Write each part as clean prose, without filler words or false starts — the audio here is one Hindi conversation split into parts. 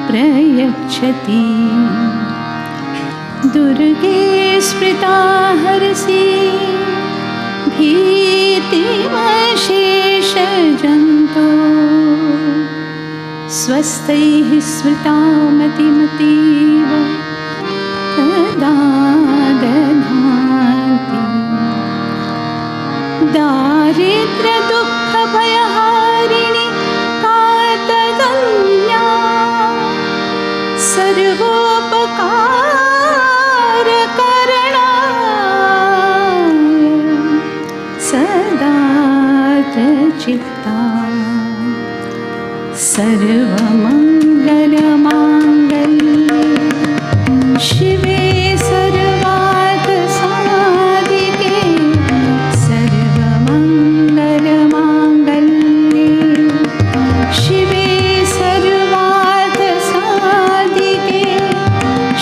प्रयच्छति। दुर्गे स्मृता हरसि भीतिमशेषजन्तो। स्वस्तैः स्मृता मतिमतीव तदा दधाति। दारिद्र्यदुःखभयहारिणि कातदन्या। सर्वोपकारकरणाय सदा चित्ता। सर्वमङ्गलमाङ्गल्ये शिवे सर्वार्थसाधिके। सर्वमङ्गलमाङ्गल्ये शिवे सर्वार्थसाधिके।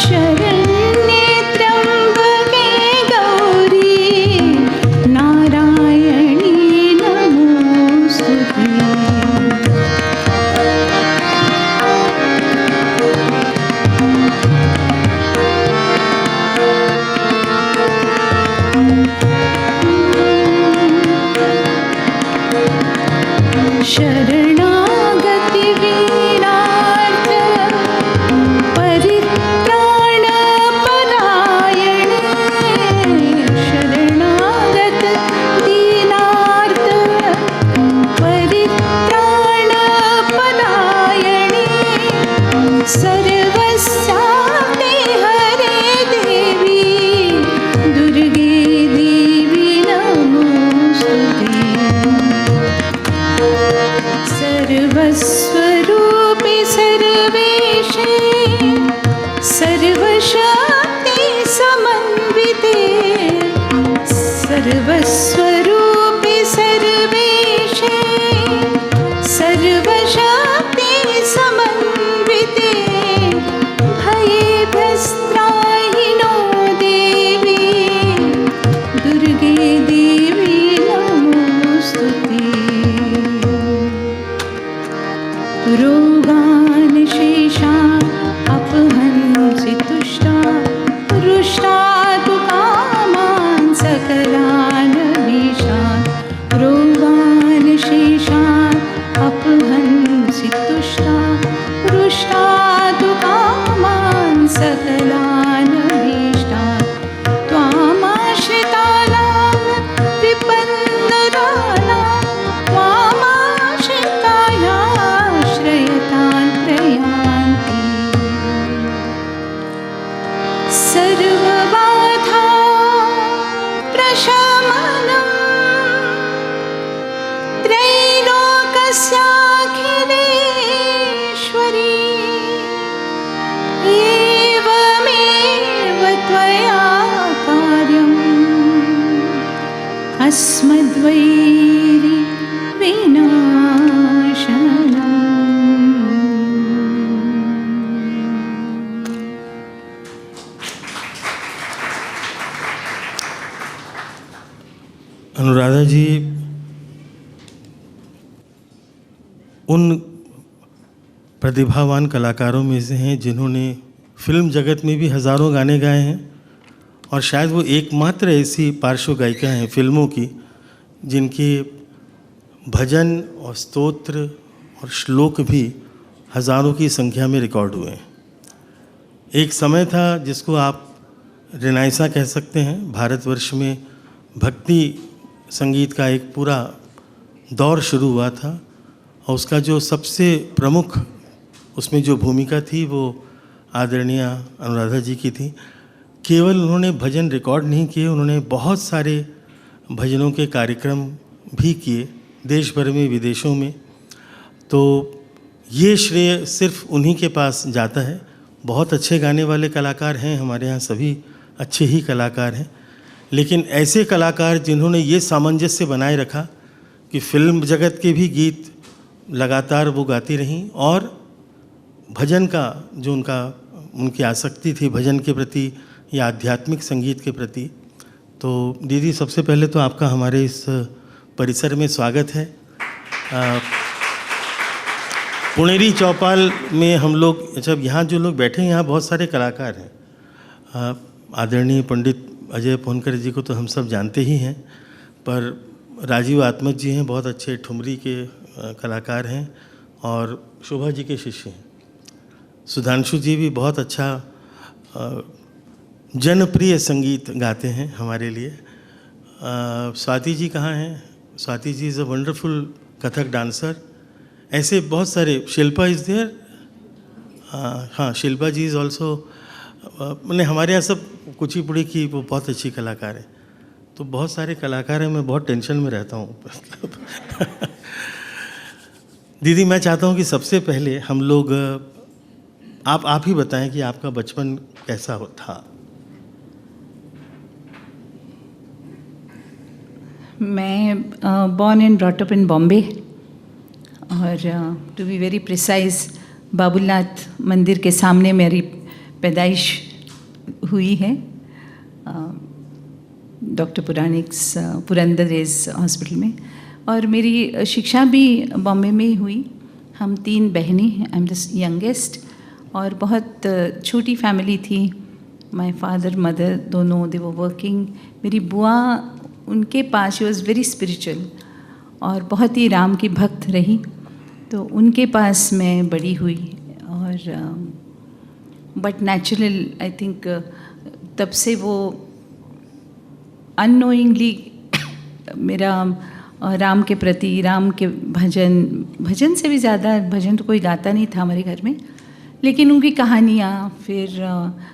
शरण्ये त्र्यम्बके गौरी नारायणी नमोस्तुते। शरणागति वीरार्थ परित्राणपरायणे। शरणागत दीनार्थ परित्राणपरायणे। सर्वस्याते हरे देवी दुर्गे देवी नमोस्तुते। सर्वस्वरूपे सर्वेशे सर्वशक्ति समन्विते। सर्वस्वरूपे सर्वेशे सर्वशक्ति समन्विते। भयेभ्यस्त्राहि नो देवी दुर्गे देवी नमोस्तुते। रोगान् शेषान् अपहंसि तुष्टा। रुष्टा तु कामान् सकलान् अभीष्टान्। रोगान् शेषान् अपहंसि तुष्टा। रुष्टा तु कामान् सकलान् अभीष्टान्। त्वामाश्रितानां विपन्नराणां त्वामाश्रिताया श्रयतान् प्रयान्ति। सर्वबाधा प्रशमनं त्रैलोक्यस्याखिलेश्वरी। एवमेव त्वया कार्यम् अस्मद्वैरि विनाशनम्। अनुराधा जी उन प्रतिभावान कलाकारों में से हैं जिन्होंने फिल्म जगत में भी हज़ारों गाने गाए हैं और शायद वो एकमात्र ऐसी पार्श्व गायिका हैं फिल्मों की जिनके भजन और स्तोत्र और श्लोक भी हज़ारों की संख्या में रिकॉर्ड हुए हैं। एक समय था जिसको आप रेनाइसा कह सकते हैं। भारतवर्ष में भक्ति संगीत का एक पूरा दौर शुरू हुआ था और उसका जो सबसे प्रमुख उसमें जो भूमिका थी वो आदरणीय अनुराधा जी की थी। केवल उन्होंने भजन रिकॉर्ड नहीं किए, उन्होंने बहुत सारे भजनों के कार्यक्रम भी किए देश भर में विदेशों में। तो ये श्रेय सिर्फ उन्हीं के पास जाता है। बहुत अच्छे गाने वाले कलाकार हैं हमारे यहाँ, सभी अच्छे ही कलाकार हैं, लेकिन ऐसे कलाकार जिन्होंने ये सामंजस्य बनाए रखा कि फिल्म जगत के भी गीत लगातार वो गाती रहीं और भजन का जो उनकी आसक्ति थी भजन के प्रति या आध्यात्मिक संगीत के प्रति। तो दीदी सबसे पहले तो आपका हमारे इस परिसर में स्वागत है। पुणेरी चौपाल में हम लोग, जब यहाँ जो लोग बैठे हैं यहाँ बहुत सारे कलाकार हैं। आदरणीय पंडित अजय पोनकर जी को तो हम सब जानते ही हैं, पर राजीव आत्मज जी हैं, बहुत अच्छे ठुमरी के कलाकार हैं और शोभा जी के शिष्य हैं। सुधांशु जी भी बहुत अच्छा जनप्रिय संगीत गाते हैं हमारे लिए। स्वाति जी कहाँ हैं? Swati ji is a wonderful Kathak dancer. ऐसे बहुत सारे, शिल्पा इज़ देयर, हाँ शिल्पा जी इज़ ऑल्सो, मैंने हमारे यहाँ सब कुचिपुड़ी की वो बहुत अच्छी कलाकार है। तो बहुत सारे कलाकार हैं, मैं बहुत टेंशन में रहता हूँ दीदी मैं चाहता हूँ कि सबसे पहले हम लोग, आप ही बताएं कि आपका बचपन कैसा था। मैं born and brought up in Bombay, और to be very precise Babulnath मंदिर के सामने मेरी पैदाइश हुई है, डॉक्टर पुराणिक्स पुरंदरेज हॉस्पिटल में। और मेरी शिक्षा भी बॉम्बे में ही हुई। हम 3 बहनें, आई एम द यंगेस्ट, और बहुत छोटी फैमिली थी। माय फादर मदर दोनों दे वर वर्किंग। मेरी बुआ, उनके पास, शी वॉज वेरी स्पिरिचुअल और बहुत ही राम की भक्त रही, तो उनके पास मैं बड़ी हुई। और बट नेचुरल आई थिंक तब से वो अननोइंगली मेरा राम के प्रति, राम के भजन से भी ज़्यादा, भजन तो कोई गाता नहीं था हमारे घर में, लेकिन उनकी कहानियाँ, फिर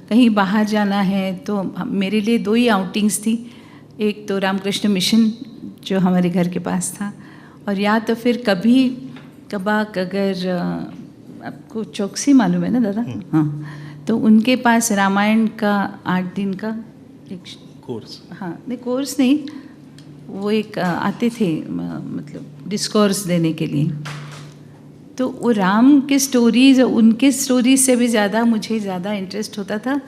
कहीं बाहर जाना है तो मेरे लिए 2 ही आउटिंग्स थी। एक तो रामकृष्ण मिशन जो हमारे घर के पास था, और या तो फिर कभी कबाक, अगर आपको चौकसी मालूम है ना दादा, हाँ, तो उनके पास रामायण का 8 दिन का एक कोर्स, हाँ नहीं कोर्स नहीं, वो एक आते थे मतलब डिस्कोर्स देने के लिए। तो वो राम के स्टोरीज, उनके स्टोरीज से भी ज़्यादा मुझे ज़्यादा इंटरेस्ट होता था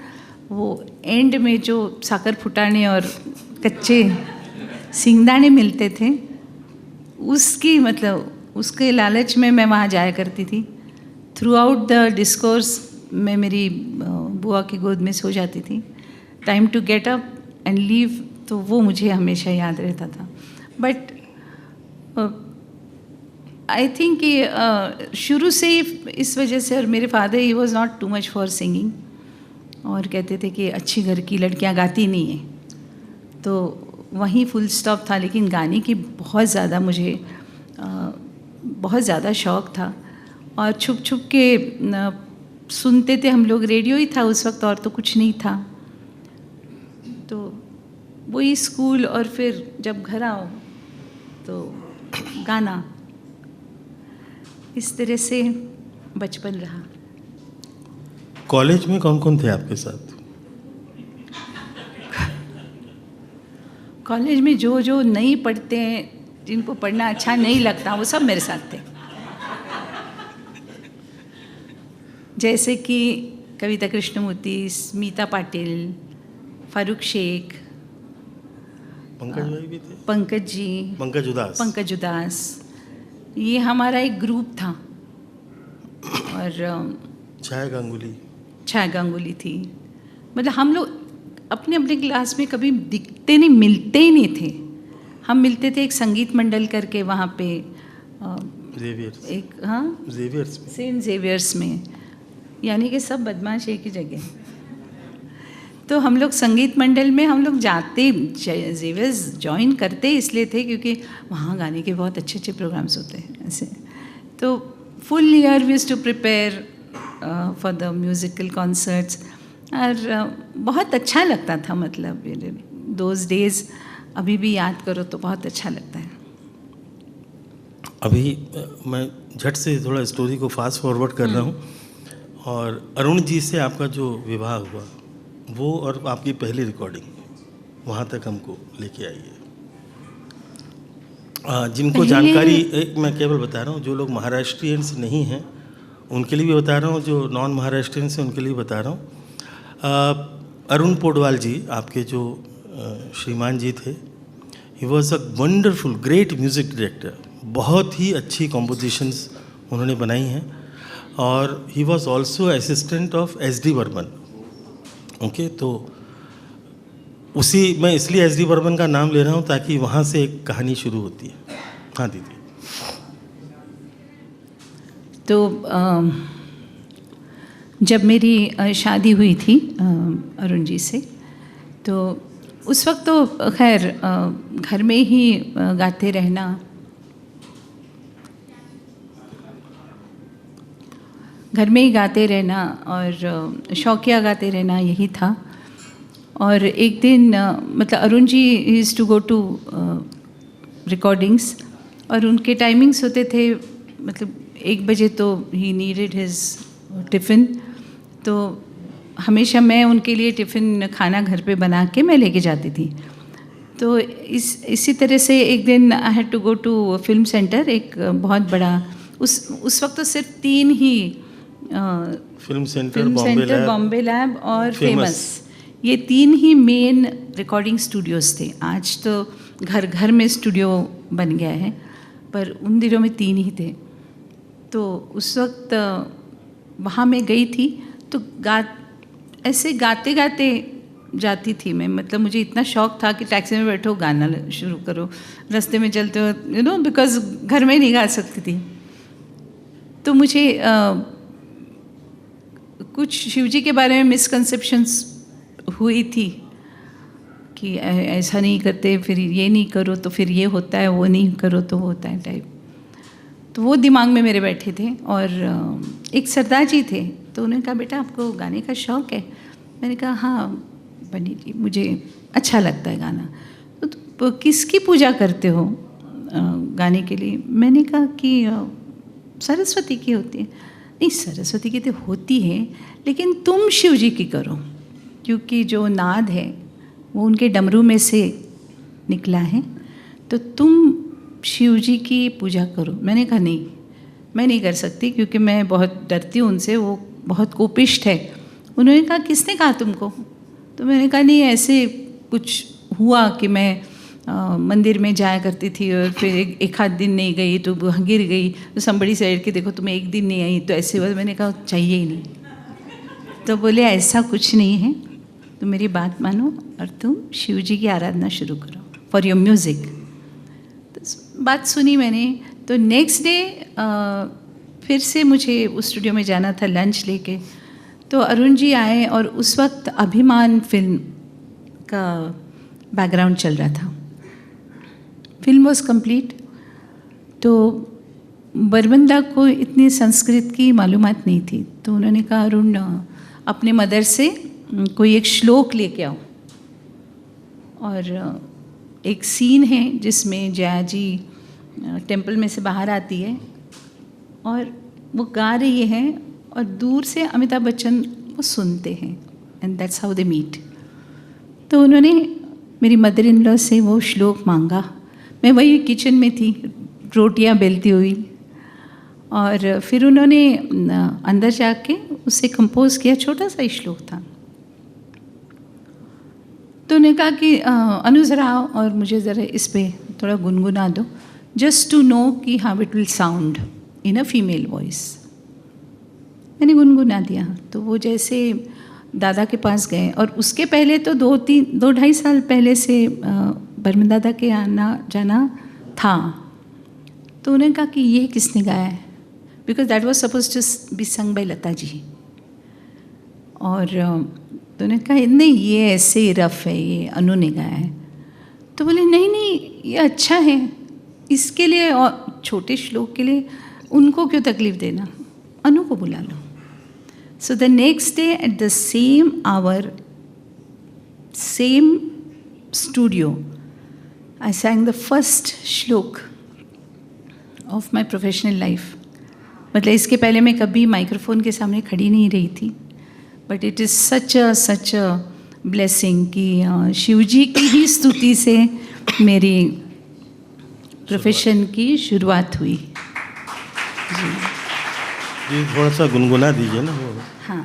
वो एंड में जो साकर फुटाने और कच्चे सिंगदाने मिलते थे, उसकी मतलब उसके लालच में मैं वहाँ जाया करती थी। थ्रू आउट द डिस्कोर्स मैं मेरी बुआ की गोद में सो जाती थी। Time to get up and leave, तो वो मुझे हमेशा याद रहता था। बट आई थिंक कि शुरू से ही इस वजह से, और मेरे father he was not too much for singing, और कहते थे कि अच्छी घर की लड़कियां गाती नहीं हैं, तो वहीं फुल स्टॉप था। लेकिन गाने की बहुत ज़्यादा मुझे बहुत ज़्यादा शौक़ था, और छुप छुप के सुनते थे हम लोग। रेडियो ही था उस वक्त, और तो कुछ नहीं था। तो वही स्कूल, और फिर जब घर आओ तो गाना, इस तरह से बचपन रहा। कॉलेज में कौन कौन थे आपके साथ? कॉलेज में जो जो नहीं पढ़ते हैं, जिनको पढ़ना अच्छा नहीं लगता, वो सब मेरे साथ थे। जैसे कि कविता कृष्णमूर्ति, स्मिता पाटिल, फारूक शेख, पंकज भाई भी थे, पंकज जी, पंकज उदास, ये हमारा एक ग्रुप था। और छाया गांगुली थी। मतलब हम लोग अपने अपने क्लास में कभी दिखते नहीं, मिलते ही नहीं थे। हम मिलते थे एक संगीत मंडल करके वहाँ पे ज़ेवियर्स, एक, हाँ सेंट ज़ेवियर्स में, यानी कि सब बदमाश एक ही जगह। तो हम लोग संगीत मंडल में हम लोग जाते, ज़ेवियर्स ज्वाइन करते इसलिए थे क्योंकि वहाँ गाने के बहुत अच्छे अच्छे प्रोग्राम्स होते हैं ऐसे। तो full year we used to prepare for the musical concerts, और बहुत अच्छा लगता था। मतलब दोज डेज़ अभी भी याद करो तो बहुत अच्छा लगता है। अभी मैं झट से थोड़ा स्टोरी को फास्ट फॉरवर्ड कर रहा हूँ, और अरुण जी से आपका जो विवाह हुआ वो, और आपकी पहली रिकॉर्डिंग, वहाँ तक हमको लेके आइए। जिनको जानकारी, मैं केवल बता रहा हूँ, जो लोग महाराष्ट्रियंस नहीं हैं उनके लिए भी बता रहा हूँ, जो नॉन महाराष्ट्रियंस हैं उनके लिए बता रहा हूँ। अरुण पोडवाल जी, आपके जो श्रीमान जी थे, ही was a wonderful great music director. बहुत ही अच्छी कॉम्पोजिशंस उन्होंने बनाई हैं। और he was also assistant of SD Burman. Okay, तो मैं इसलिए SD बर्मन का नाम ले रहा हूँ ताकि वहाँ से एक कहानी शुरू होती है। हाँ दीदी। तो जब मेरी शादी हुई थी अरुण जी से, तो उस वक्त तो खैर घर में ही गाते रहना, घर में ही गाते रहना और शौकिया गाते रहना यही था। और एक दिन मतलब Arun ji used to go to recordings, और उनके टाइमिंग्स होते थे, मतलब 1 बजे तो ही नीडेड हिज टिफ़िन, तो हमेशा मैं उनके लिए टिफ़िन खाना घर पे बना के मैं लेके जाती थी। तो इसी तरह से एक दिन I had to go to film centre, एक बहुत बड़ा, उस वक्त तो सिर्फ 3 ही फिल्म सेंटर, बॉम्बे लैब और फेमस, ये 3 ही मेन रिकॉर्डिंग स्टूडियोज़ थे। आज तो घर घर में स्टूडियो बन गया है, पर उन दिनों में 3 ही थे। तो उस वक्त वहाँ मैं गई थी, तो ऐसे गाते गाते जाती थी मैं, मतलब मुझे इतना शौक था कि टैक्सी में बैठो गाना शुरू करो, रास्ते में चलते हो, बिकॉज घर में नहीं गा सकती थी। तो मुझे कुछ शिवजी के बारे में मिसकंसेप्शंस हुई थी कि ऐसा नहीं करते, फिर ये नहीं करो तो फिर ये होता है, वो नहीं करो तो वो होता है टाइप। तो वो दिमाग में मेरे बैठे थे। और एक सरदार जी थे, तो उन्होंने कहा बेटा आपको गाने का शौक़ है? मैंने कहा हाँ बनी जी, मुझे अच्छा लगता है गाना। तो किसकी पूजा करते हो गाने के लिए? मैंने कहा कि सरस्वती की होती है। नहीं, सरस्वती की तो होती है, लेकिन तुम शिव जी की करो, क्योंकि जो नाद है वो उनके डमरू में से निकला है, तो तुम शिव जी की पूजा करो। मैंने कहा नहीं, मैं नहीं कर सकती, क्योंकि मैं बहुत डरती हूँ उनसे, वो बहुत कोपिष्ट है। उन्होंने कहा किसने कहा तुमको? तो मैंने कहा नहीं, ऐसे कुछ हुआ कि मैं मंदिर में जाया करती थी और फिर एक आध दिन नहीं गई तो गिर गई, तो somebody said कि देखो तुम एक दिन नहीं आई तो ऐसे हुआ। मैंने कहा चाहिए ही नहीं। तो बोले ऐसा कुछ नहीं है, तुम मेरी बात मानो और तुम शिव जी की आराधना शुरू करो फॉर योर म्यूज़िक। तो बात सुनी मैंने। तो नेक्स्ट डे फिर से मुझे उस स्टूडियो में जाना था लंच लेके। तो अरुण जी आए और उस वक्त अभिमान फिल्म का बैकग्राउंड चल रहा था। Film was complete. तो बरबंदा को इतनी संस्कृत की मालूमात नहीं थी, तो उन्होंने कहा अरुण अपने मदर से कोई एक श्लोक लेके आओ। और एक सीन है जिसमें जया जी टेम्पल में से बाहर आती है और वो गा रही है और दूर से अमिताभ बच्चन वो सुनते हैं, and that's how they meet. तो उन्होंने मेरी मदर इन लॉ से वो श्लोक मांगा। मैं वही किचन में थी रोटियां बेलती हुई, और फिर उन्होंने अंदर जाके उसे कंपोज किया। छोटा सा ही श्लोक था। तो उन्होंने कहा कि अनु ज़रा आओ और मुझे ज़रा इस पे थोड़ा गुनगुना दो, जस्ट टू नो कि how it will sound in a female voice. मैंने गुनगुना दिया। तो वो जैसे दादा के पास गए, और उसके पहले तो 2-2.5 साल पहले से बर्मन दादा के आना जाना था। तो उन्होंने कहा कि ये किसने गाया है, because that was suppose to be sung by Lata ji. और तो उन्होंने कहा नहीं ये ऐसे ही रफ है, ये अनु ने गाया है। तो बोले नहीं नहीं ये अच्छा है, इसके लिए और छोटे श्लोक के लिए उनको क्यों तकलीफ देना, अनु को बुला लो। So the next day at the same hour, same studio, I sang the first श्लोक of my professional life. मतलब इसके पहले मैं कभी माइक्रोफोन के सामने खड़ी नहीं रही थी, but it is such a blessing कि शिवजी की ही स्तुति से मेरी प्रोफेशन की शुरुआत हुई। जी थोड़ा सा गुनगुना दीजिए ना वो। हाँ।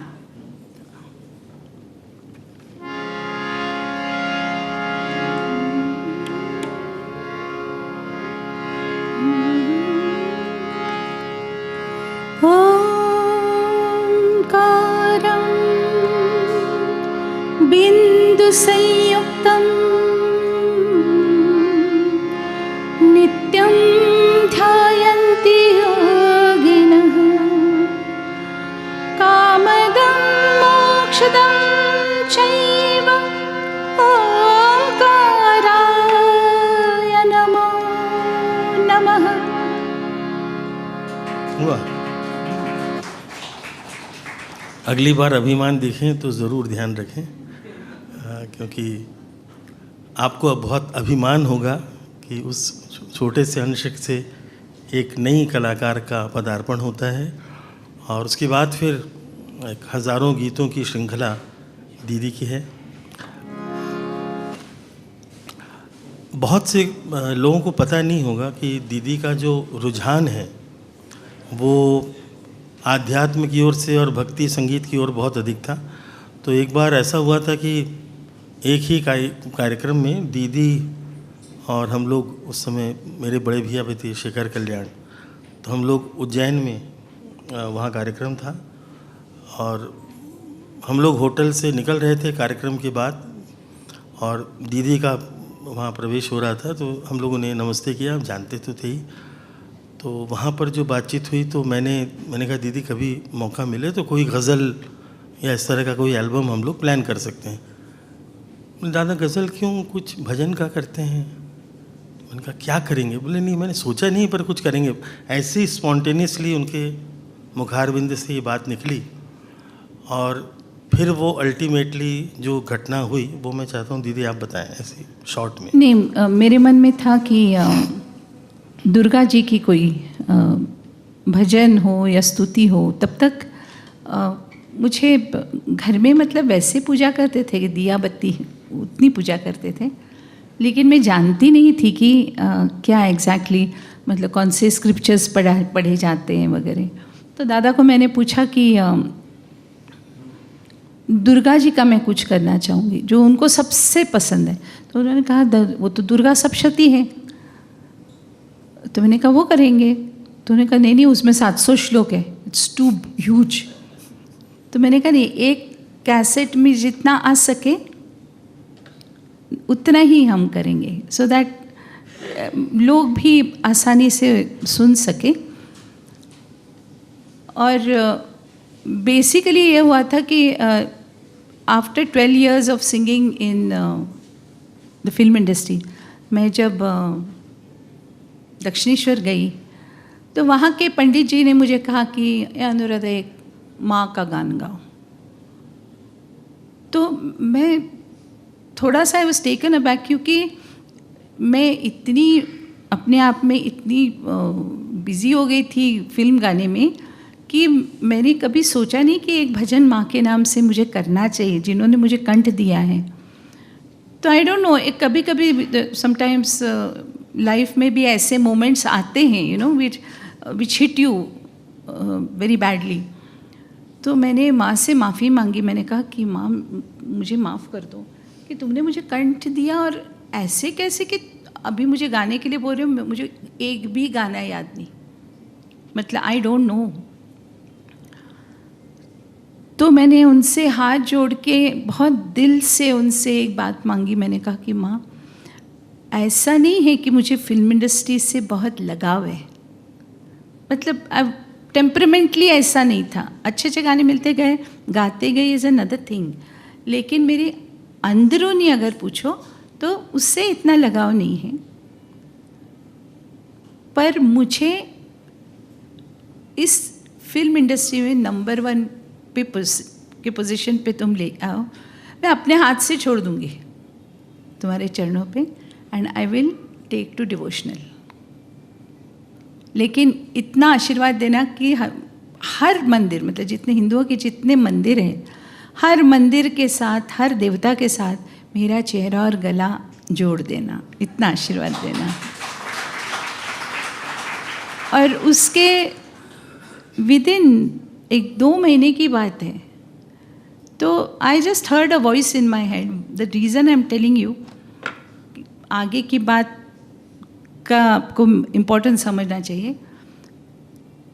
Oh संयुक्तं नित्यं ध्यायन्ति योगिनः कामदं मोक्षदं चैव ओंकाराय नमो नमः। वाह। अगली बार अभिमान दिखें तो ज़रूर ध्यान रखें, क्योंकि आपको अब बहुत अभिमान होगा कि उस छोटे से अंश से एक नई कलाकार का पदार्पण होता है, और उसके बाद फिर एक हज़ारों गीतों की श्रृंखला दीदी की है। बहुत से लोगों को पता नहीं होगा कि दीदी का जो रुझान है वो आध्यात्म की ओर से और भक्ति संगीत की ओर बहुत अधिक था। तो एक बार ऐसा हुआ था कि एक ही कार्यक्रम में दीदी और हम लोग, उस समय मेरे बड़े भैया भी थे शेखर कल्याण, तो हम लोग उज्जैन में वहाँ कार्यक्रम था, और हम लोग होटल से निकल रहे थे कार्यक्रम के बाद, और दीदी का वहाँ प्रवेश हो रहा था। तो हम लोगों ने नमस्ते किया, हम जानते तो थे ही। तो वहाँ पर जो बातचीत हुई तो मैंने कहा दीदी कभी मौका मिले तो कोई गज़ल या इस तरह का कोई एल्बम हम लोग प्लान कर सकते हैं। दादा गज़ल क्यों, कुछ भजन का करते हैं। मैंने कहा क्या करेंगे? बोले नहीं मैंने सोचा नहीं पर कुछ करेंगे। ऐसे ही स्पॉन्टेनियसली उनके मुखारबिंद से ये बात निकली, और फिर वो अल्टीमेटली जो घटना हुई वो मैं चाहता हूँ दीदी आप बताएं ऐसे शॉर्ट में। नहीं, मेरे मन में था कि दुर्गा जी की कोई भजन हो या स्तुति हो, तब तक मुझे घर में मतलब वैसे पूजा करते थे कि दिया बत्ती उतनी पूजा करते थे, लेकिन मैं जानती नहीं थी कि क्या एग्जैक्टली मतलब कौन से स्क्रिप्चर्स पढ़े जाते हैं वगैरह। तो दादा को मैंने पूछा कि दुर्गा जी का मैं कुछ करना चाहूँगी जो उनको सबसे पसंद है। तो उन्होंने कहा वो तो दुर्गा सप्तशती है। तो मैंने कहा वो करेंगे। तो उन्होंने कहा नहीं उसमें 700 श्लोक है, इट्स टू ह्यूज। तो मैंने कहा नहीं, एक कैसेट में जितना आ सके उतना ही हम करेंगे, सो दैट लोग भी आसानी से सुन सके। और बेसिकली ये हुआ था कि after 12 years of singing in the film industry, मैं जब दक्षिणेश्वर गई तो वहाँ के पंडित जी ने मुझे कहा कि अनुराधा एक माँ का गान गाओ। तो मैं थोड़ा सा आई वाज टेकन अबैक, क्योंकि मैं इतनी अपने आप में इतनी बिज़ी हो गई थी फिल्म गाने में कि मैंने कभी सोचा नहीं कि एक भजन माँ के नाम से मुझे करना चाहिए, जिन्होंने मुझे कंठ दिया है। तो आई डोंट नो, एक कभी कभी समटाइम्स लाइफ में भी ऐसे मोमेंट्स आते हैं you know which hit you very badly. तो मैंने माँ से माफ़ी मांगी। मैंने कहा कि माँ मुझे माफ़ कर दो कि तुमने मुझे कंठ दिया, और ऐसे कैसे कि अभी मुझे गाने के लिए बोल रहे हो, मुझे एक भी गाना याद नहीं, मतलब आई डोंट नो। तो मैंने उनसे हाथ जोड़ के बहुत दिल से उनसे एक बात मांगी। मैंने कहा कि माँ ऐसा नहीं है कि मुझे फिल्म इंडस्ट्री से बहुत लगाव है, मतलब अब टेम्परामेंटली ऐसा नहीं था। अच्छे अच्छे गाने मिलते गए, गाते गए इज़ अनदर थिंग, लेकिन मेरे अंदरूनी अगर पूछो तो उससे इतना लगाव नहीं है। पर मुझे इस फिल्म इंडस्ट्री में नंबर 1 के पोजीशन पे तुम ले आओ, मैं अपने हाथ से छोड़ दूंगी तुम्हारे चरणों पे, and I will take to devotional. लेकिन इतना आशीर्वाद देना कि हर मंदिर, मतलब जितने हिंदुओं के जितने मंदिर हैं, हर मंदिर के साथ, हर देवता के साथ मेरा चेहरा और गला जोड़ देना, इतना आशीर्वाद देना। और उसके विदिन 1-2 महीने की बात है, तो I just heard a voice in my head. The reason I am telling you, आगे की बात का आपको इम्पोर्टेंस समझना चाहिए।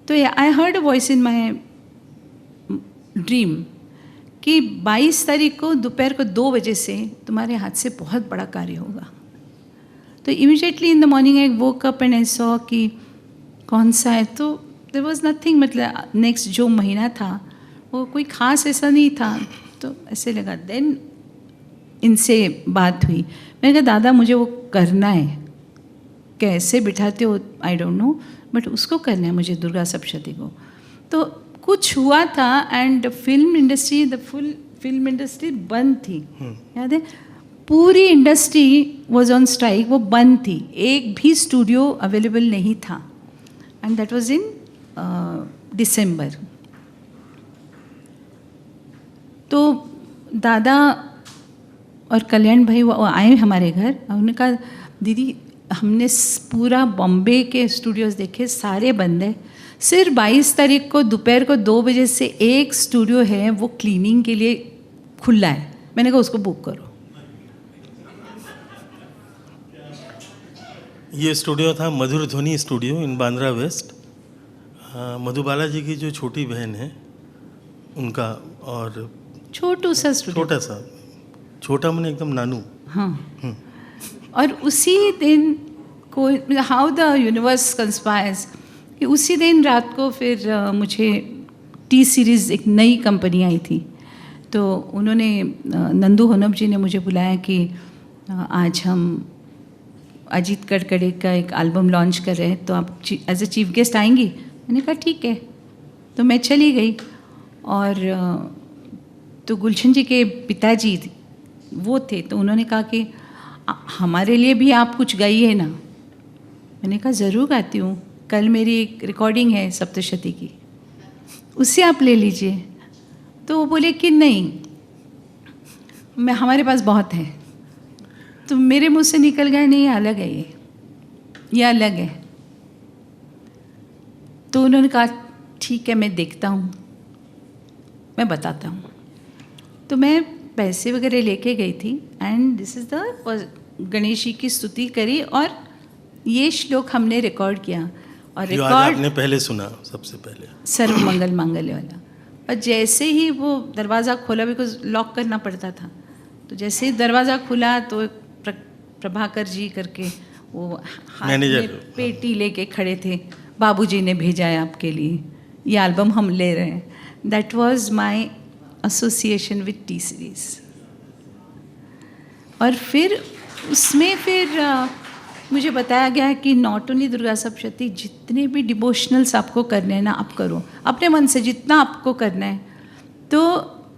तो I heard a voice in my dream कि 22 तारीख को दोपहर को 2 बजे से तुम्हारे हाथ से बहुत बड़ा कार्य होगा। तो immediately in the morning I woke up and I saw कि कौन सा है, तो देयर वाज नथिंग, मतलब नेक्स्ट जो महीना था वो कोई ख़ास ऐसा नहीं था। तो ऐसे लगा, देन इनसे बात हुई, मैंने कहा दादा मुझे वो करना है, कैसे बिठाते हो आई डोंट नो, बट उसको करना है मुझे, दुर्गा सप्तशती को। तो कुछ हुआ था and film industry, the full film industry बंद थी, याद है, पूरी इंडस्ट्री वॉज ऑन स्ट्राइक, वो बंद थी, एक भी स्टूडियो अवेलेबल नहीं था, एंड दैट वॉज इन दिसंबर। तो दादा और कल्याण भाई वो आए हमारे घर, उन्होंने कहा दीदी हमने पूरा बॉम्बे के स्टूडियोज़ देखे, सारे बंद है, सिर्फ 22 तारीख को दोपहर को 2 बजे से एक स्टूडियो है वो क्लीनिंग के लिए खुला है। मैंने कहा उसको बुक करो। ये स्टूडियो था मधुर ध्वनि स्टूडियो इन बांद्रा वेस्ट। मधुबाला जी की जो छोटी बहन है उनका, और छोटू सा स्टूडियो, छोटा सा, छोटा मैंने एकदम नानू। हाँ। और उसी दिन को हाउ द यूनिवर्स कंस्पायर्स कि उसी दिन रात को फिर मुझे टी सीरीज़ एक नई कंपनी आई थी, तो उन्होंने नंदू होनब जी ने मुझे बुलाया कि आज हम अजीत कड़कड़े का एक एल्बम लॉन्च कर रहे हैं, तो आप एज ए चीफ गेस्ट आएंगी। मैंने कहा ठीक है, तो मैं चली गई। और तो गुलशन जी के पिताजी वो थे, तो उन्होंने कहा कि हमारे लिए भी आप कुछ गाइए ना। मैंने कहा ज़रूर गाती हूँ, कल मेरी एक रिकॉर्डिंग है सप्तशती की, उससे आप ले लीजिए। तो वो बोले कि नहीं, मैं हमारे पास बहुत है। तो मेरे मुंह से निकल गया नहीं, अलग है ये अलग है। तो उन्होंने कहा ठीक है मैं देखता हूँ, मैं बताता हूँ। तो मैं पैसे वगैरह लेके गई थी and this is the Ganesh ji की स्तुति करी और ये श्लोक हमने रिकॉर्ड किया। और रिकॉर्ड आपने पहले सुना सबसे पहले, सर्व मंगल मांगल्य वाला। और जैसे ही वो दरवाज़ा खोला, बिकॉज लॉक करना पड़ता था, तो जैसे ही दरवाज़ा खुला तो प्रभाकर जी करके वो हाथ में पेटी लेके खड़े थे, बाबूजी ने भेजा है आपके लिए, ये एल्बम हम ले रहे हैं। That was my association with T series. और फिर उसमें फिर मुझे बताया गया कि नॉट ओनली दुर्गा सप्तशती, जितने भी डिवोशनल्स आपको करने हैं ना, आप करो अपने मन से, जितना आपको करना है। तो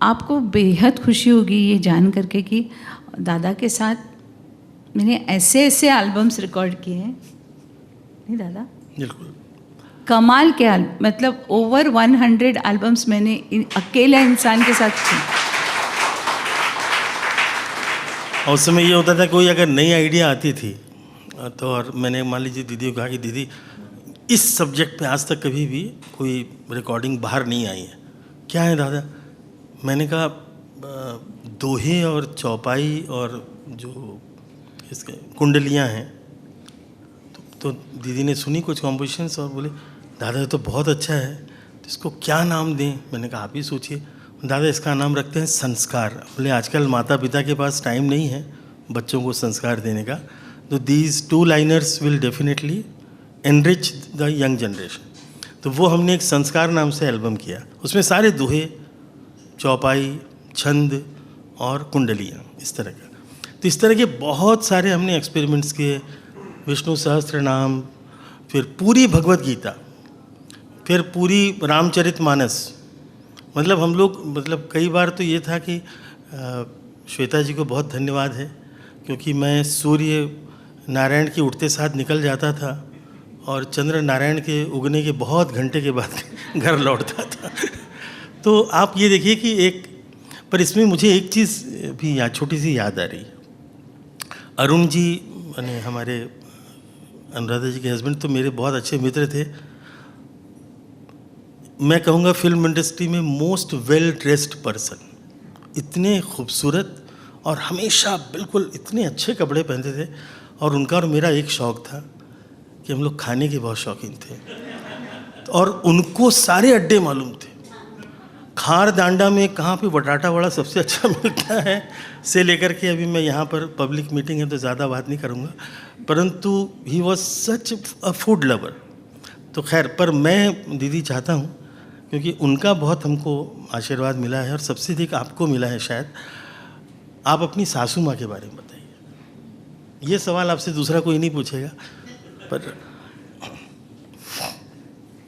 आपको बेहद खुशी होगी ये जान करके कि दादा के साथ मैंने ऐसे ऐसे एल्बम्स रिकॉर्ड किए हैं। नहीं दादा, बिल्कुल कमाल के मतलब ओवर 100 एल्बम्स मैंने अकेला इंसान के साथ किए। और उस समय ये होता था, कोई अगर नई आइडिया आती थी तो, और मैंने मान लीजिए दीदी को कहा कि दीदी इस सब्जेक्ट पे आज तक कभी भी कोई रिकॉर्डिंग बाहर नहीं आई है, क्या है दादा? मैंने कहा दोहे और चौपाई और जो इसके कुंडलियाँ हैं। तो दीदी ने सुनी कुछ कॉम्पोजिशंस और बोले दादा ये तो बहुत अच्छा है, तो इसको क्या नाम दें? मैंने कहा आप ही सोचिए। दादा इसका नाम रखते हैं संस्कार। बोले आजकल माता पिता के पास टाइम नहीं है बच्चों को संस्कार देने का, तो these 2 liners will definitely enrich the young generation. तो वो हमने एक संस्कार नाम से एल्बम किया, उसमें सारे दोहे, चौपाई, छंद और कुंडलियाँ इस तरह का। तो इस तरह के बहुत सारे हमने एक्सपेरिमेंट्स किए। विष्णु सहस्त्र नाम, फिर पूरी भगवत गीता, फिर पूरी रामचरितमानस। मतलब हम लोग, मतलब कई बार तो ये था कि श्वेता जी को बहुत धन्यवाद है, क्योंकि मैं सूर्य नारायण के उठते साथ निकल जाता था और चंद्र नारायण के उगने के बहुत घंटे के बाद घर लौटता था। तो आप ये देखिए कि एक, पर इसमें मुझे एक चीज़ भी छोटी सी याद आ रही। अरुण जी ने, हमारे अनुराधा जी के हस्बैंड, तो मेरे बहुत अच्छे मित्र थे। मैं कहूँगा फिल्म इंडस्ट्री में मोस्ट वेल ड्रेस्ड पर्सन, इतने खूबसूरत और हमेशा बिल्कुल इतने अच्छे कपड़े पहनते थे। और उनका और मेरा एक शौक़ था कि हम लोग खाने के बहुत शौकीन थे, और उनको सारे अड्डे मालूम थे, खार दांडा में कहाँ पे बटाटा वड़ा सबसे अच्छा मिलता है से लेकर के, अभी मैं यहाँ पर पब्लिक मीटिंग है तो ज़्यादा बात नहीं करूँगा, परंतु he was such a food lover. तो खैर, पर मैं दीदी चाहता हूँ, क्योंकि उनका बहुत हमको आशीर्वाद मिला है और सबसे अधिक आपको मिला है शायद, आप अपनी सासू माँ के बारे में बताइए। ये सवाल आपसे दूसरा कोई नहीं पूछेगा, पर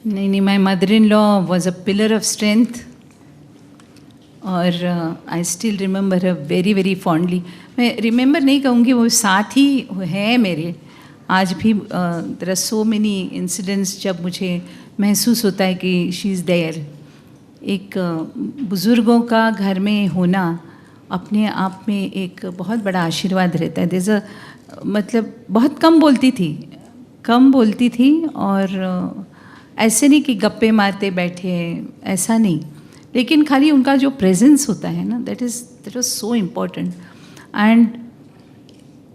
नहीं, my mother in law was a pillar of strength, और I still remember her very very fondly. मैं रिमेंबर नहीं कहूँगी, वो साथ ही है मेरे आज भी। There are so many incidents जब मुझे महसूस होता है कि शी इज़ देयर। एक बुज़ुर्गों का घर में होना अपने आप में एक बहुत बड़ा आशीर्वाद रहता है। देयर अ मतलब बहुत कम बोलती थी, और ऐसे नहीं कि गप्पे मारते बैठे, ऐसा नहीं, लेकिन खाली उनका जो प्रेजेंस होता है ना, that was so important. And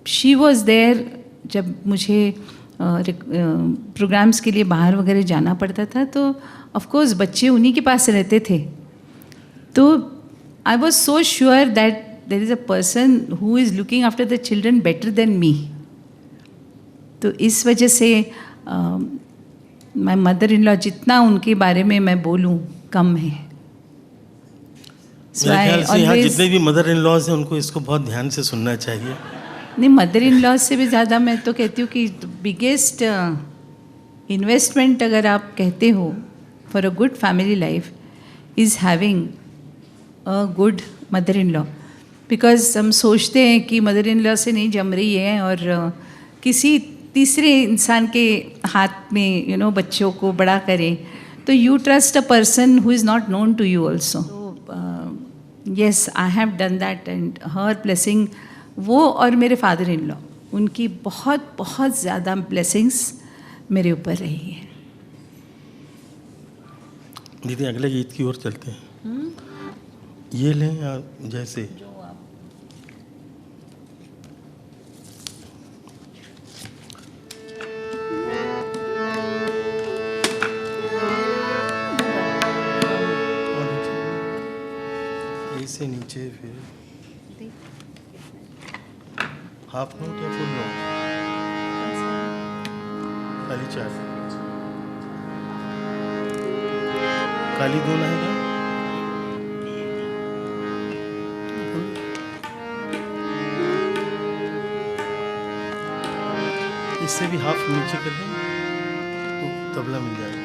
she was there जब मुझे प्रोग्राम्स के लिए बाहर वगैरह जाना पड़ता था, तो ऑफ कोर्स बच्चे उन्हीं के पास रहते थे। तो I was so sure that there is a person who is looking after the children better than me. तो इस वजह से माय मदर इन लॉ, जितना उनके बारे में मैं बोलूँ कम है। मेरे ख्याल से यहाँ जितने भी मदर इन लॉज हैं उनको इसको बहुत ध्यान से सुनना चाहिए। नहीं, मदर इन लॉ से भी ज़्यादा मैं तो कहती हूँ कि बिगेस्ट इन्वेस्टमेंट अगर आप कहते हो for a good family life is having a good mother in law. Because हम सोचते हैं कि मदर इन लॉ से नहीं जम रही है और किसी तीसरे इंसान के हाथ में बच्चों को बड़ा करें, तो you trust a person who is not known to you also. Yes, I have done that and her blessing, वो और मेरे फादर इन लॉ, उनकी बहुत बहुत ज़्यादा ब्लेसिंग्स मेरे ऊपर रही है। दीदी अगले गीत की ओर चलते हैं। ये लें या जैसे से नीचे, फिर हाफ नोट या फुल नोट, खाली 4, काली 2 है क्या? इससे भी हाफ नीचे कर दें तो तबला मिल जाएगा।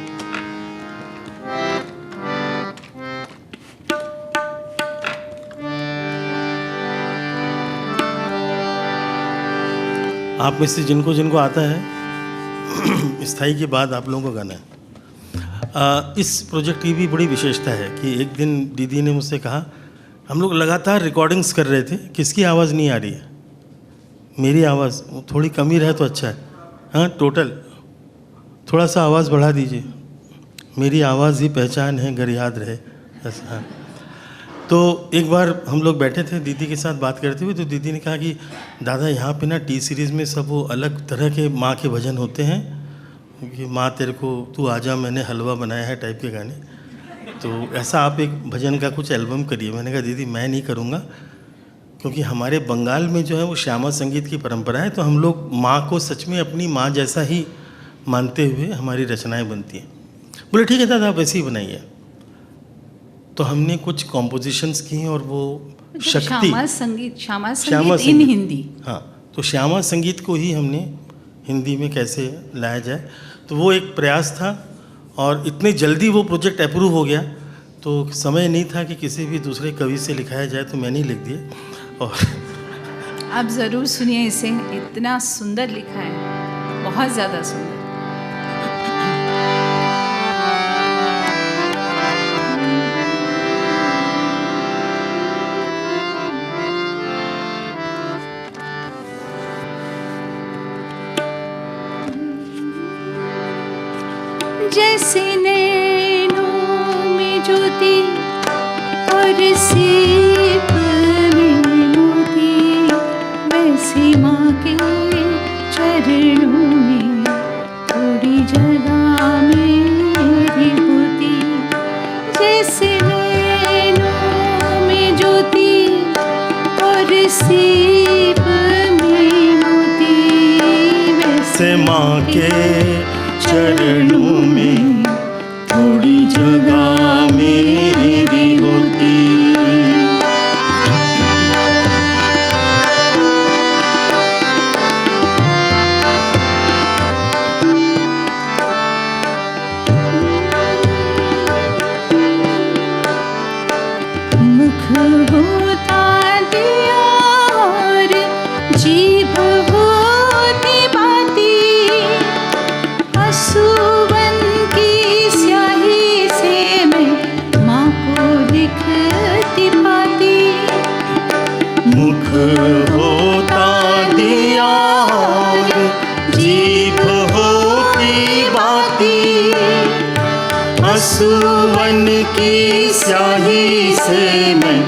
आप में से जिनको जिनको आता है स्थाई के बाद आप लोगों को गाना है। इस प्रोजेक्ट की भी बड़ी विशेषता है कि एक दिन दीदी ने मुझसे कहा, हम लोग लगातार रिकॉर्डिंग्स कर रहे थे, किसकी आवाज़ नहीं आ रही है, मेरी आवाज़ थोड़ी कमी रहे तो अच्छा है, हाँ टोटल थोड़ा सा आवाज़ बढ़ा दीजिए, मेरी आवाज़ ही पहचान है अगर याद रहे। हाँ, तो एक बार हम लोग बैठे थे दीदी के साथ बात करते हुए, तो दीदी ने कहा कि दादा यहाँ पे ना टी सीरीज़ में सब वो अलग तरह के माँ के भजन होते हैं, कि माँ तेरे को तू आजा मैंने हलवा बनाया है टाइप के गाने, तो ऐसा आप एक भजन का कुछ एल्बम करिए। मैंने कहा दीदी मैं नहीं करूँगा, क्योंकि हमारे बंगाल में जो है वो श्यामा संगीत की परंपरा है, तो हम लोग माँ को सच में अपनी माँ जैसा ही मानते हुए हमारी रचनाएँ बनती हैं। बोले ठीक है दादा आप वैसे ही बनाइए। तो हमने कुछ कॉम्पोजिशंस की और वो शक्ति श्यामा संगीत इन हिंदी, हाँ, तो श्यामा संगीत को ही हमने हिंदी में कैसे लाया जाए, तो वो एक प्रयास था। और इतनी जल्दी वो प्रोजेक्ट अप्रूव हो गया, तो समय नहीं था कि किसी भी दूसरे कवि से लिखाया जाए, तो मैंने ही लिख दिया। और आप ज़रूर सुनिए इसे, इतना सुंदर लिखा है, बहुत ज़्यादा सुंदर। जैसे नैनों में ज्योति और सीप में मोती, वैसे माँ के चरणों में थोड़ी जगह मेरी होती। जैसे सीप में मोती वैसे माँ के चरणों में थोड़ी जगह मेरी होती। मुख होता दिया और जीभ होती बाती, असुवन की स्याही से मैं माँ को लिखती पाती। मुख होता दिया और जीभ होती बाती, असुवन की स्याही से मैं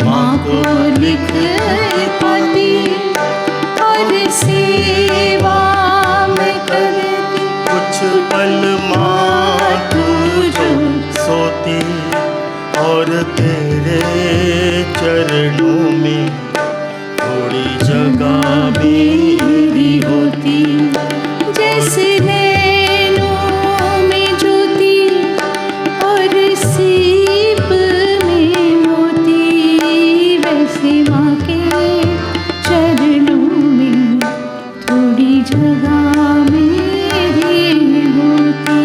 माँ को लिख पाती। और सेवा में करती कुछ पल माँ तू जो सोती, और तेरे चरणों में थोड़ी जगह मेरी होती। जैसे नैनों में ज्योति और सीप में मोती, वैसे माँ के चरणों में थोड़ी जगह मेरी होती।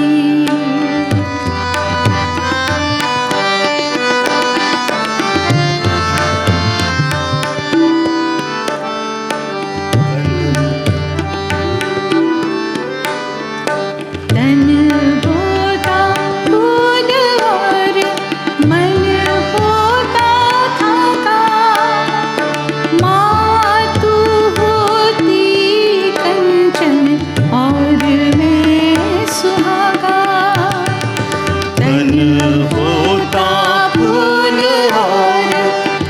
तन होता फूल और मन होता थाका, माँ तू होती कंचन और मैं सुहागा। तन होता फूल और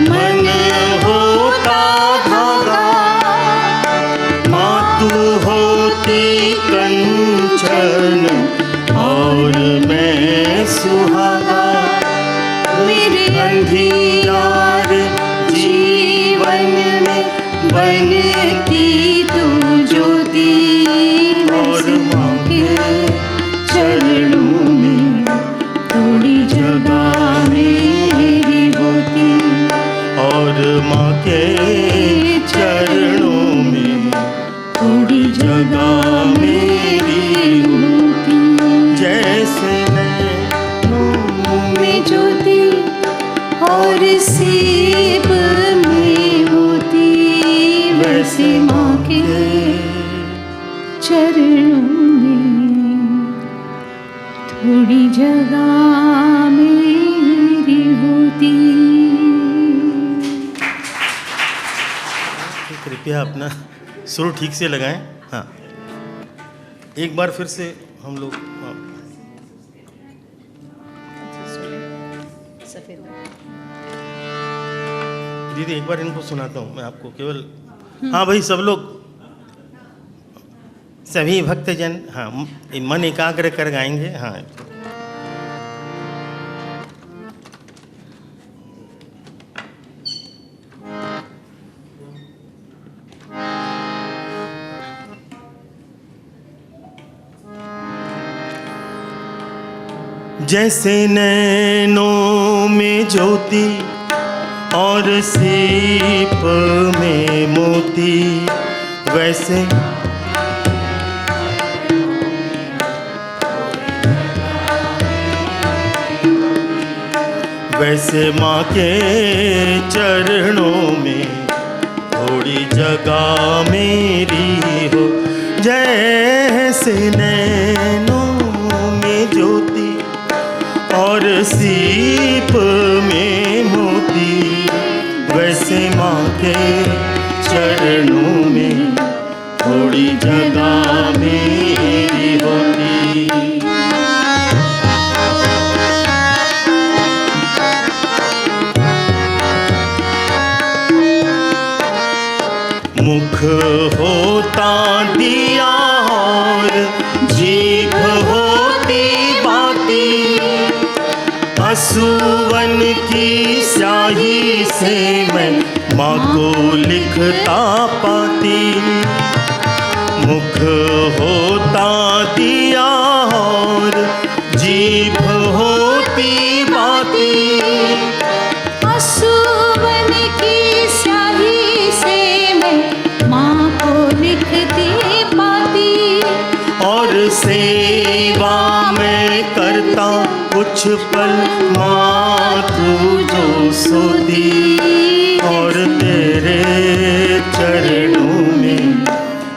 मन होता धागा, माँ तू होती कंचन और मैं सुहागा। मेरे अंधियार जीवन में बनती तू ज्योति, और माँ के चरणों में थोड़ी जगह मेरी होती। और माँ के चरणों में थोड़ी जगह मेरी होती। जैसे नैनों में ज्योति और सीप में मोती, वैसे माँ के चरणों में थोड़ी जगह मेरी होती। कृपया अपना सुर ठीक से लगाएं। हाँ, एक बार फिर से हम लोग दीदी एक बार इनको सुनाता हूँ मैं आपको केवल। हाँ भाई सब लोग, सभी भक्तजन, हाँ मन एकाग्र कर गाएंगे। हाँ, जैसे नैनों में ज्योति और सीप में मोती, वैसे वैसे माँ के चरणों में थोड़ी जगह मेरी हो। जैसे नैनों में ज्योति और सीप में मोती, वैसे माँ के चरणों में थोड़ी जगह मेरी होती। मुख होता दिया और जीभ होती बाती, असुवन की स्याही से मैं माँ को लिखता पाती, मुख होता दिया और जीभ होती बाती। आंसुवन की स्याही से मैं माँ को लिखती पाती, और सेवा मैं करता कुछ पल माँ तू जो सोती। और तेरे चरणों में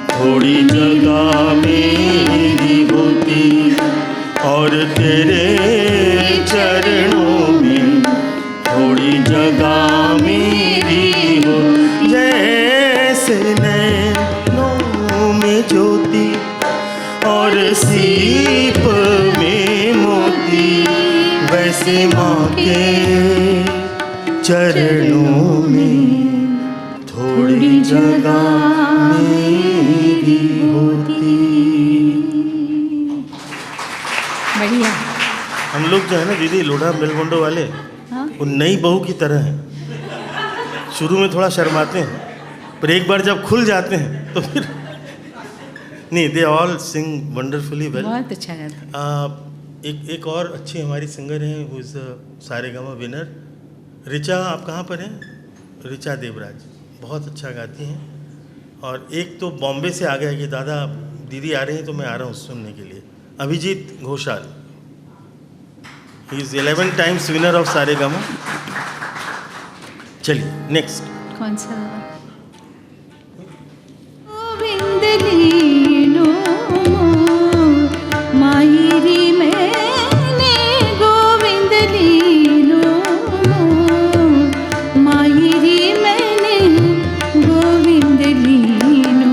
थोड़ी जगह मेरी होती, और तेरे चरणों में थोड़ी जगह मेरी हो। जैसे नैनों में ज्योति और सीप में मोती, वैसे माँ के चरणों में थोड़ी जगह मेरी होती। बढ़िया। हम लोग जो है ना दीदी लोढ़ा मेलगोंडो वाले, हाँ? वो नई बहू की तरह हैं। शुरू में थोड़ा शर्माते हैं, पर एक बार जब खुल जाते हैं तो फिर नहीं, they all sing wonderfully well. बहुत अच्छा गाते हैं। एक और अच्छी हमारी सिंगर हैं, who is Saregama winner, Richa. आप कहाँ पर हैं? ऋचा देवराज बहुत अच्छा गाती हैं। और एक तो बॉम्बे से आ गया कि दादा दीदी आ रही हैं तो मैं आ रहा हूँ सुनने के लिए, Abhijeet Ghoshal. He is 11 times winner of Saregama. चलिए नेक्स्ट। कौन सा? गोविंद लीनो मायरी मैंने, गोविंद लीनो मायरी मैंने, गोविंद लीनो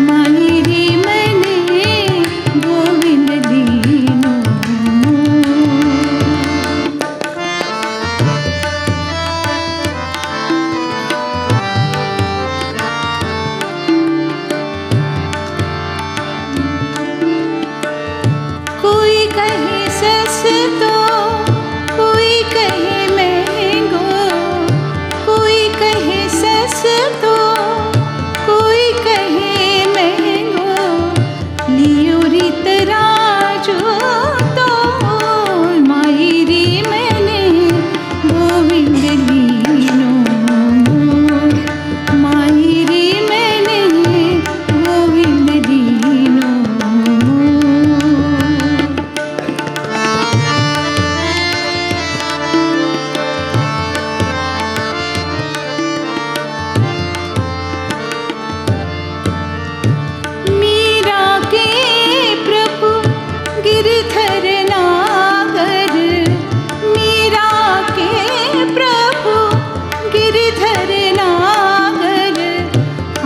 मायरी मैंने, गोविंद लीनो। कोई कहे सस तो कोई कहे मैंगो, कोई कहे सस तो कोई कहे मैंगो, लियो रीत राजो तो मायरी मैंने, गोविंद लीनो मायरी मैंने, गोविंद लीनो। मीरा के प्रभु गिरधर नागर, मीरा के प्रभु गिरधर नागर,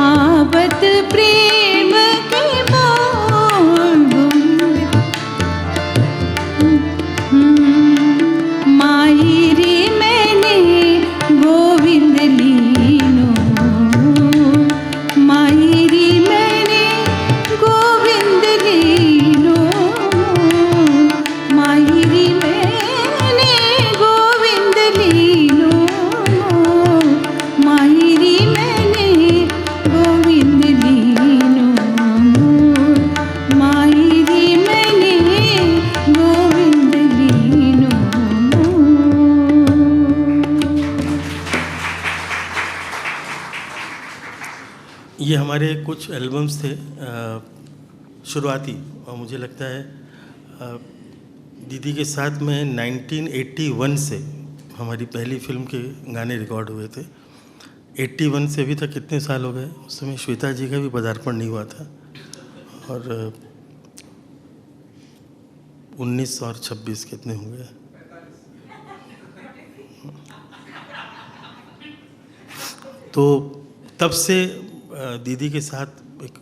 आवत प्रेम के बोल मायरी मैंने, गोविंद लीनो मायरी मैंने, गोविंद लीनो मायरी मैंने, गोविंद लीनो मायरी मैंने, गोविंद लीनो मायरी मैंने, गोविंद लीनो। ये हमारे कुछ एल्बम्स थे शुरुआती, और मुझे लगता है दीदी के साथ में 1981 से हमारी पहली फिल्म के गाने रिकॉर्ड हुए थे। 81 से अभी तक कितने साल हो गए? उस समय श्वेता जी का भी पदार्पण नहीं हुआ था। और 19 और 26 कितने हो गए? तो तब से दीदी के साथ एक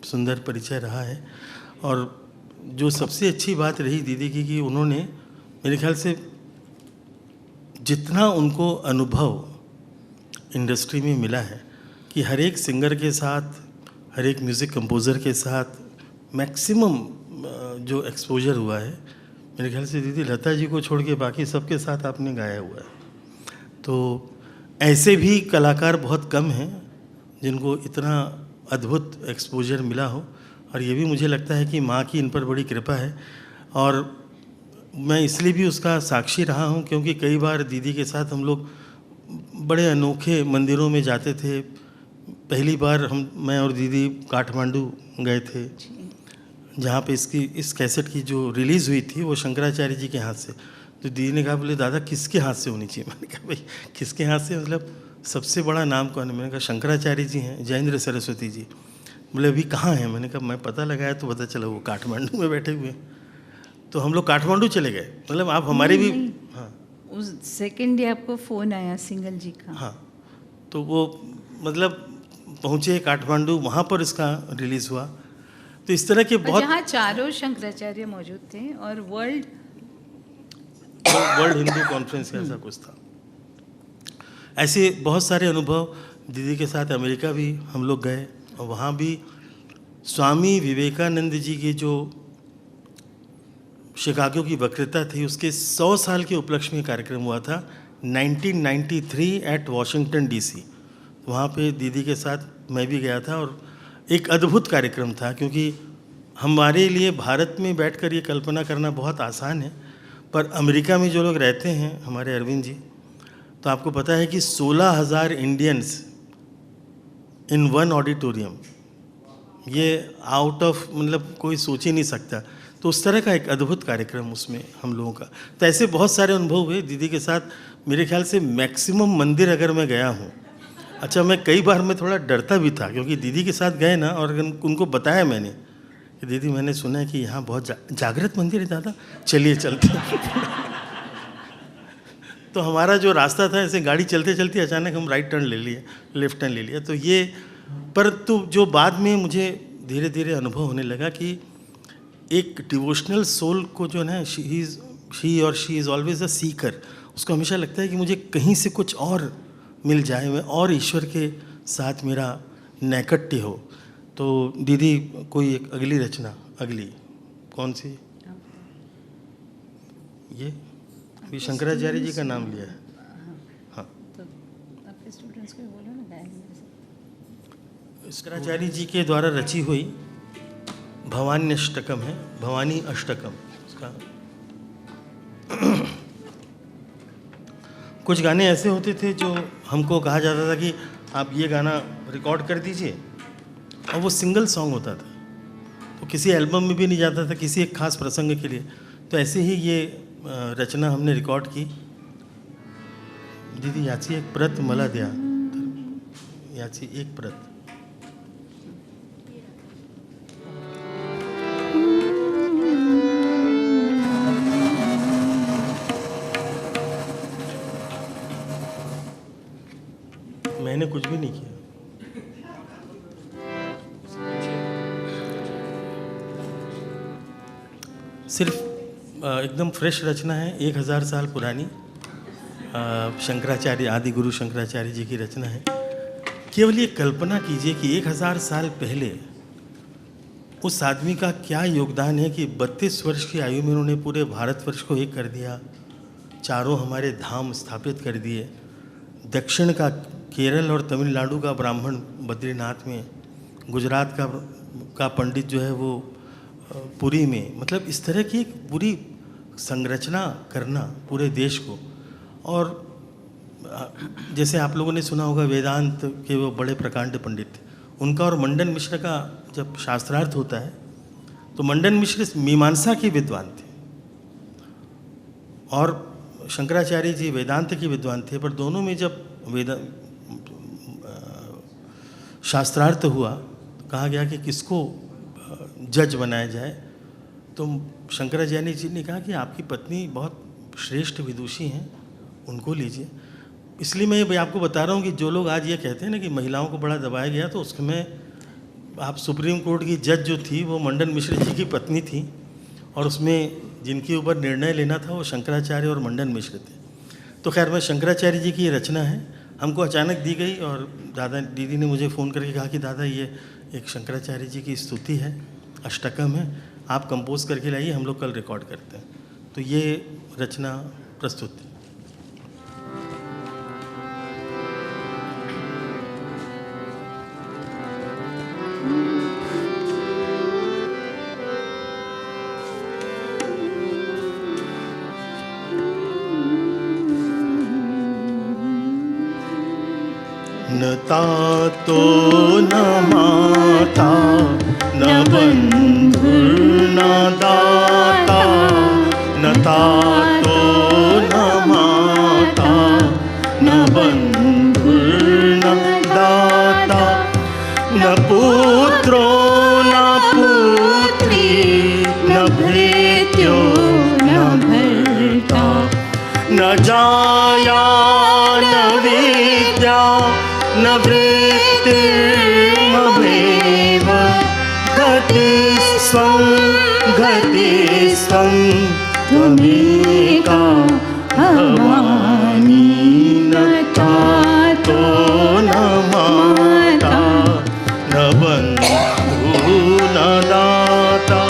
सुंदर परिचय रहा है। और जो सबसे अच्छी बात रही दीदी की कि उन्होंने मेरे ख्याल से जितना उनको अनुभव इंडस्ट्री में मिला है कि हर एक सिंगर के साथ, हर एक म्यूज़िक कंपोज़र के साथ मैक्सिमम जो एक्सपोजर हुआ है, मेरे ख्याल से दीदी लता जी को छोड़ के बाकी सबके साथ आपने गाया हुआ है। तो ऐसे भी कलाकार बहुत कम हैं जिनको इतना अद्भुत एक्सपोजर मिला हो, और ये भी मुझे लगता है कि माँ की इन पर बड़ी कृपा है। और मैं इसलिए भी उसका साक्षी रहा हूँ क्योंकि कई बार दीदी के साथ हम लोग बड़े अनोखे मंदिरों में जाते थे। पहली बार मैं और दीदी काठमांडू गए थे, जहाँ पे इस कैसेट की जो रिलीज़ हुई थी वो शंकराचार्य जी के हाथ से। तो दीदी ने कहा, बोले दादा किसके हाथ से होनी चाहिए? मैंने कहा भाई किसके हाथ से, मतलब सबसे बड़ा नाम कौन है? मैंने कहा शंकराचार्य जी हैं, जयेंद्र सरस्वती जी। बोले अभी कहाँ हैं? मैंने कहा मैं पता लगाया तो पता चला वो काठमांडू में बैठे हुए हैं। तो हम लोग काठमांडू चले गए, मतलब आप हमारे भी। हाँ, उस सेकंड डे आपको फ़ोन आया सिंगल जी का। हाँ, तो वो मतलब पहुँचे काठमांडू, वहाँ पर इसका रिलीज़ हुआ। तो इस तरह के बहुत, जहाँ चारों शंकराचार्य मौजूद थे और वर्ल्ड हिंदू कॉन्फ्रेंस ऐसा कुछ था। ऐसे बहुत सारे अनुभव। दीदी के साथ अमेरिका भी हम लोग गए और वहाँ भी स्वामी विवेकानंद जी की जो शिकागो की वक्तृता थी उसके 100 साल के उपलक्ष्य में कार्यक्रम हुआ था 1993 एट वॉशिंगटन डीसी। वहाँ पे दीदी के साथ मैं भी गया था और एक अद्भुत कार्यक्रम था, क्योंकि हमारे लिए भारत में बैठकर ये कल्पना करना बहुत आसान है, पर अमेरिका में जो लोग रहते हैं हमारे अरविंद जी, तो आपको पता है कि 16,000 इंडियंस इन वन ऑडिटोरियम, ये आउट ऑफ मतलब कोई सोच ही नहीं सकता। तो उस तरह का एक अद्भुत कार्यक्रम उसमें हम लोगों का। तो ऐसे बहुत सारे अनुभव हुए दीदी के साथ। मेरे ख्याल से मैक्सिमम मंदिर अगर मैं गया हूँ, अच्छा मैं कई बार मैं थोड़ा डरता भी था क्योंकि दीदी के साथ गए ना, और उनको बताया मैंने कि दीदी मैंने सुना है कि यहाँ बहुत जागृत मंदिर है दादा, चलिए चलते तो हमारा जो रास्ता था ऐसे गाड़ी चलते चलते अचानक हम राइट टर्न ले लिए, लेफ्ट टर्न ले लिया। तो ये, परंतु जो बाद में मुझे धीरे धीरे अनुभव होने लगा कि एक डिवोशनल सोल को जो है, शी और she is always a Sikar. उसको हमेशा लगता है कि मुझे कहीं से कुछ और मिल जाए, मैं और ईश्वर के साथ मेरा नैकट्य हो। तो दीदी कोई एक अगली रचना, अगली कौन सी? ये शंकराचार्य जी का नाम लिया है। हाँ, तो आपके स्टूडेंट्स को बोलो ना गाएंगे। शंकराचार्य जी के द्वारा रची हुई भवानी अष्टकम है, भवानी अष्टकम उसका। कुछ गाने ऐसे होते थे जो हमको कहा जाता था कि आप ये गाना रिकॉर्ड कर दीजिए, और वो सिंगल सॉन्ग होता था, तो किसी एल्बम में भी नहीं जाता था, किसी एक खास प्रसंग के लिए। तो ऐसे ही ये रचना हमने रिकॉर्ड की। दीदी याची एक प्रत मला द्या, याची एक प्रत। मैंने कुछ भी नहीं किया, सिर्फ एकदम फ्रेश रचना है, 1000 साल पुरानी शंकराचार्य, आदि गुरु शंकराचार्य जी की रचना है। केवल ये कल्पना कीजिए कि 1000 साल पहले उस आदमी का क्या योगदान है कि 32 वर्ष की आयु में उन्होंने पूरे भारतवर्ष को एक कर दिया, चारों हमारे धाम स्थापित कर दिए। दक्षिण का केरल और तमिलनाडु का ब्राह्मण बद्रीनाथ में, गुजरात का पंडित जो है वो पुरी में, मतलब इस तरह की एक पूरी संरचना करना पूरे देश को। और जैसे आप लोगों ने सुना होगा वेदांत के वो बड़े प्रकांड पंडित थे, उनका और मंडन मिश्र का जब शास्त्रार्थ होता है तो मंडन मिश्र मीमांसा के विद्वान थे और शंकराचार्य जी वेदांत के विद्वान थे। पर दोनों में जब शास्त्रार्थ हुआ तो कहा गया कि किसको जज बनाया जाए, तो शंकराचार्य जी ने कहा कि आपकी पत्नी बहुत श्रेष्ठ विदुषी हैं, उनको लीजिए। इसलिए मैं ये आपको बता रहा हूँ कि जो लोग आज ये कहते हैं ना कि महिलाओं को बड़ा दबाया गया, तो उसमें आप सुप्रीम कोर्ट की जज जो थी वो मंडन मिश्र जी की पत्नी थी, और उसमें जिनके ऊपर निर्णय लेना था वो शंकराचार्य और मंडन मिश्र थे। तो खैर, मैं शंकराचार्य जी की ये रचना है, हमको अचानक दी गई और दीदी ने मुझे फ़ोन करके कहा कि दादा ये एक शंकराचार्य जी की स्तुति है, अष्टकम है, आप कंपोज करके लाइए, हम लोग कल रिकॉर्ड करते हैं। तो ये रचना प्रस्तुत है। न तातो न माता न बंधुर्न दाता, न तातो न माता न बंधुर्न दाता, न पुत्रो न पुत्री न भृत्यो न भर्ता, न जाया न विद्या न वृत्तिर्ममेव, गतिस्त्वं गतिस्त्वं त्वमेका भवानी, न तातो न माता न बन्धु न दाता।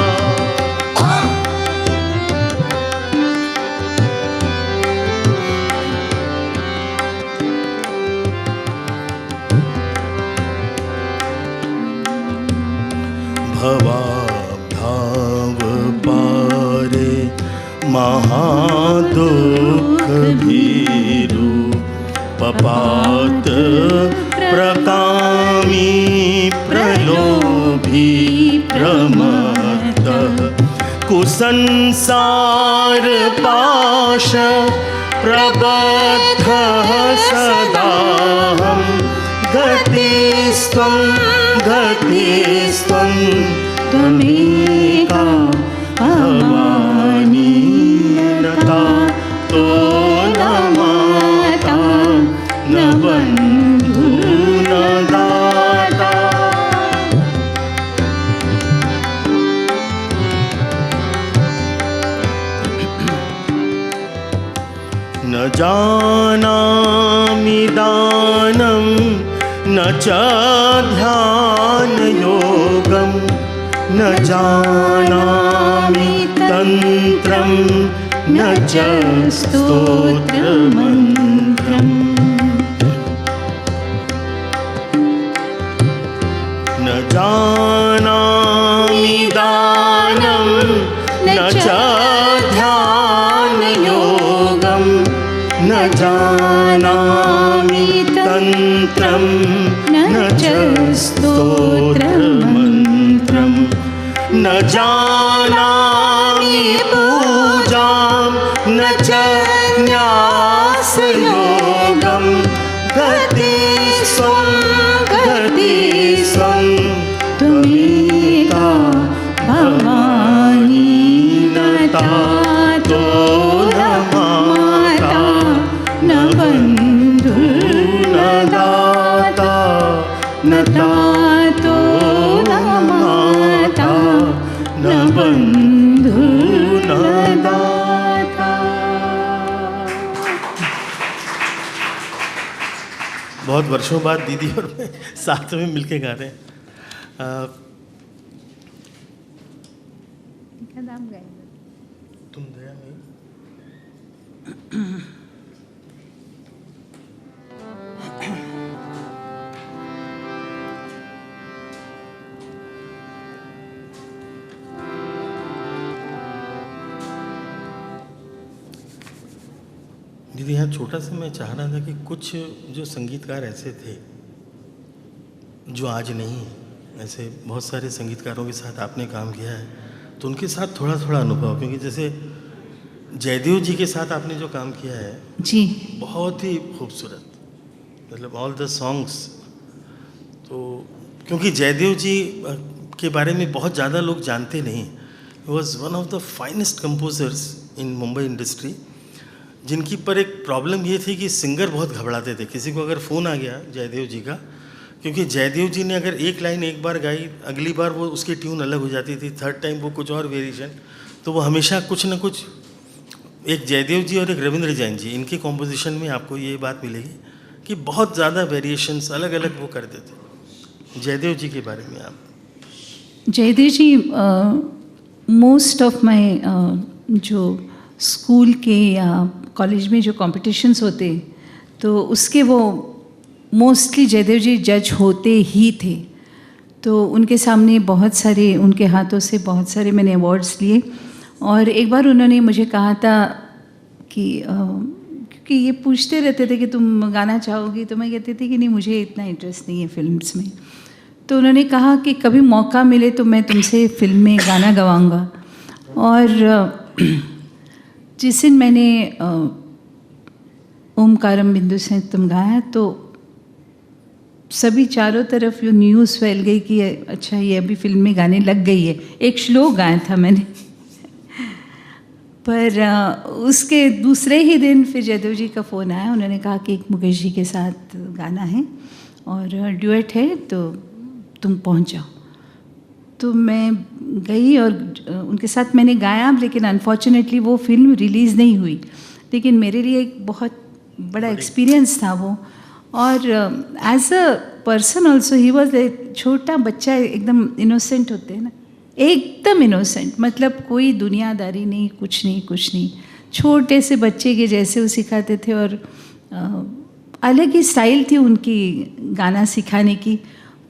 भवाभाव पारे महादुख भीरु, पपात प्रकामी प्रलोभी प्रमत्त, कुसंसार पाश प्रबद्ध सदाहं, गतिस्त्वं गतिस्त्वं त्वमेका भवानी, न तातो न माता न बन्धु न दाता। न जानामि दानं न च ध्यानयोगं, न जानामि तन्त्रं न च स्तोत्रमन्त्रम्, न जानामि दानं न च ध्यानयोगं, न जानामि तन्त्रं न च स्तोत्रमन्त्रं, न जानामि पूजां न च न्यासयोगं, गतिस्त्वं गतिस्त्वं त्वमेका भवानी, न तातो न माता न बन्धु न दाता, न तातो न माता न बन्धु न दाता। बहुत वर्षों बाद दीदी और मैं साथ में मिलके गा रहे हैं। तुम दया नहीं दीदी, यहाँ छोटा सा मैं चाह रहा था कि कुछ जो संगीतकार ऐसे थे जो आज नहीं है, ऐसे बहुत सारे संगीतकारों के साथ आपने काम किया है, तो उनके साथ थोड़ा थोड़ा अनुभव, क्योंकि जैसे जयदेव जी के साथ आपने जो काम किया है जी, बहुत ही खूबसूरत, मतलब ऑल द सॉन्ग्स। तो क्योंकि जयदेव जी के बारे में बहुत ज़्यादा लोग जानते नहीं, he was one of the finest composers in Mumbai industry, जिनकी पर एक प्रॉब्लम ये थी कि सिंगर बहुत घबराते थे किसी को अगर फ़ोन आ गया जयदेव जी का, क्योंकि जयदेव जी ने अगर एक लाइन एक बार गाई, अगली बार वो उसकी ट्यून अलग हो जाती थी, थर्ड टाइम वो कुछ और वेरिएशन, तो वो हमेशा कुछ ना कुछ, एक जयदेव जी और एक रविंद्र जैन जी, इनकी कॉम्पोजिशन में आपको ये बात मिलेगी कि बहुत ज़्यादा वेरिएशंस अलग अलग वो करते थे। जयदेव जी के बारे में आप। जयदेव जी मोस्ट ऑफ माय जो स्कूल के या कॉलेज में जो कॉम्पिटिशन्स होते तो उसके वो मोस्टली जयदेव जी जज होते ही थे, तो उनके सामने बहुत सारे, उनके हाथों से बहुत सारे मैंने अवार्ड्स लिए। और एक बार उन्होंने मुझे कहा था कि कि ये पूछते रहते थे कि तुम गाना चाहोगी, तो मैं कहती थी कि नहीं, मुझे इतना इंटरेस्ट नहीं है फिल्म्स में। तो उन्होंने कहा कि कभी मौका मिले तो मैं तुमसे फिल्म में गाना गवाऊँगा। और जिस दिन मैंने ओमकारम बिंदु संयुक्तम गाया तो सभी चारों तरफ ये न्यूज़ फैल गई कि अच्छा ये अभी फिल्म में गाने लग गई है। एक श्लोक गाया था मैंने पर उसके दूसरे ही दिन फिर जयदेव जी का फ़ोन आया। उन्होंने कहा कि एक मुकेश जी के साथ गाना है और ड्यूएट है तो तुम पहुंच जाओ। तो मैं गई और उनके साथ मैंने गाया, लेकिन अनफॉर्चुनेटली वो फिल्म रिलीज़ नहीं हुई। लेकिन मेरे लिए एक बहुत बड़ा एक्सपीरियंस था वो। और as a person also he was a छोटा बच्चा, एकदम इनोसेंट होते हैं ना, एकदम इनोसेंट, मतलब कोई दुनियादारी नहीं, कुछ नहीं, छोटे से बच्चे के जैसे वो सिखाते थे। और अलग ही स्टाइल थी उनकी गाना सिखाने की।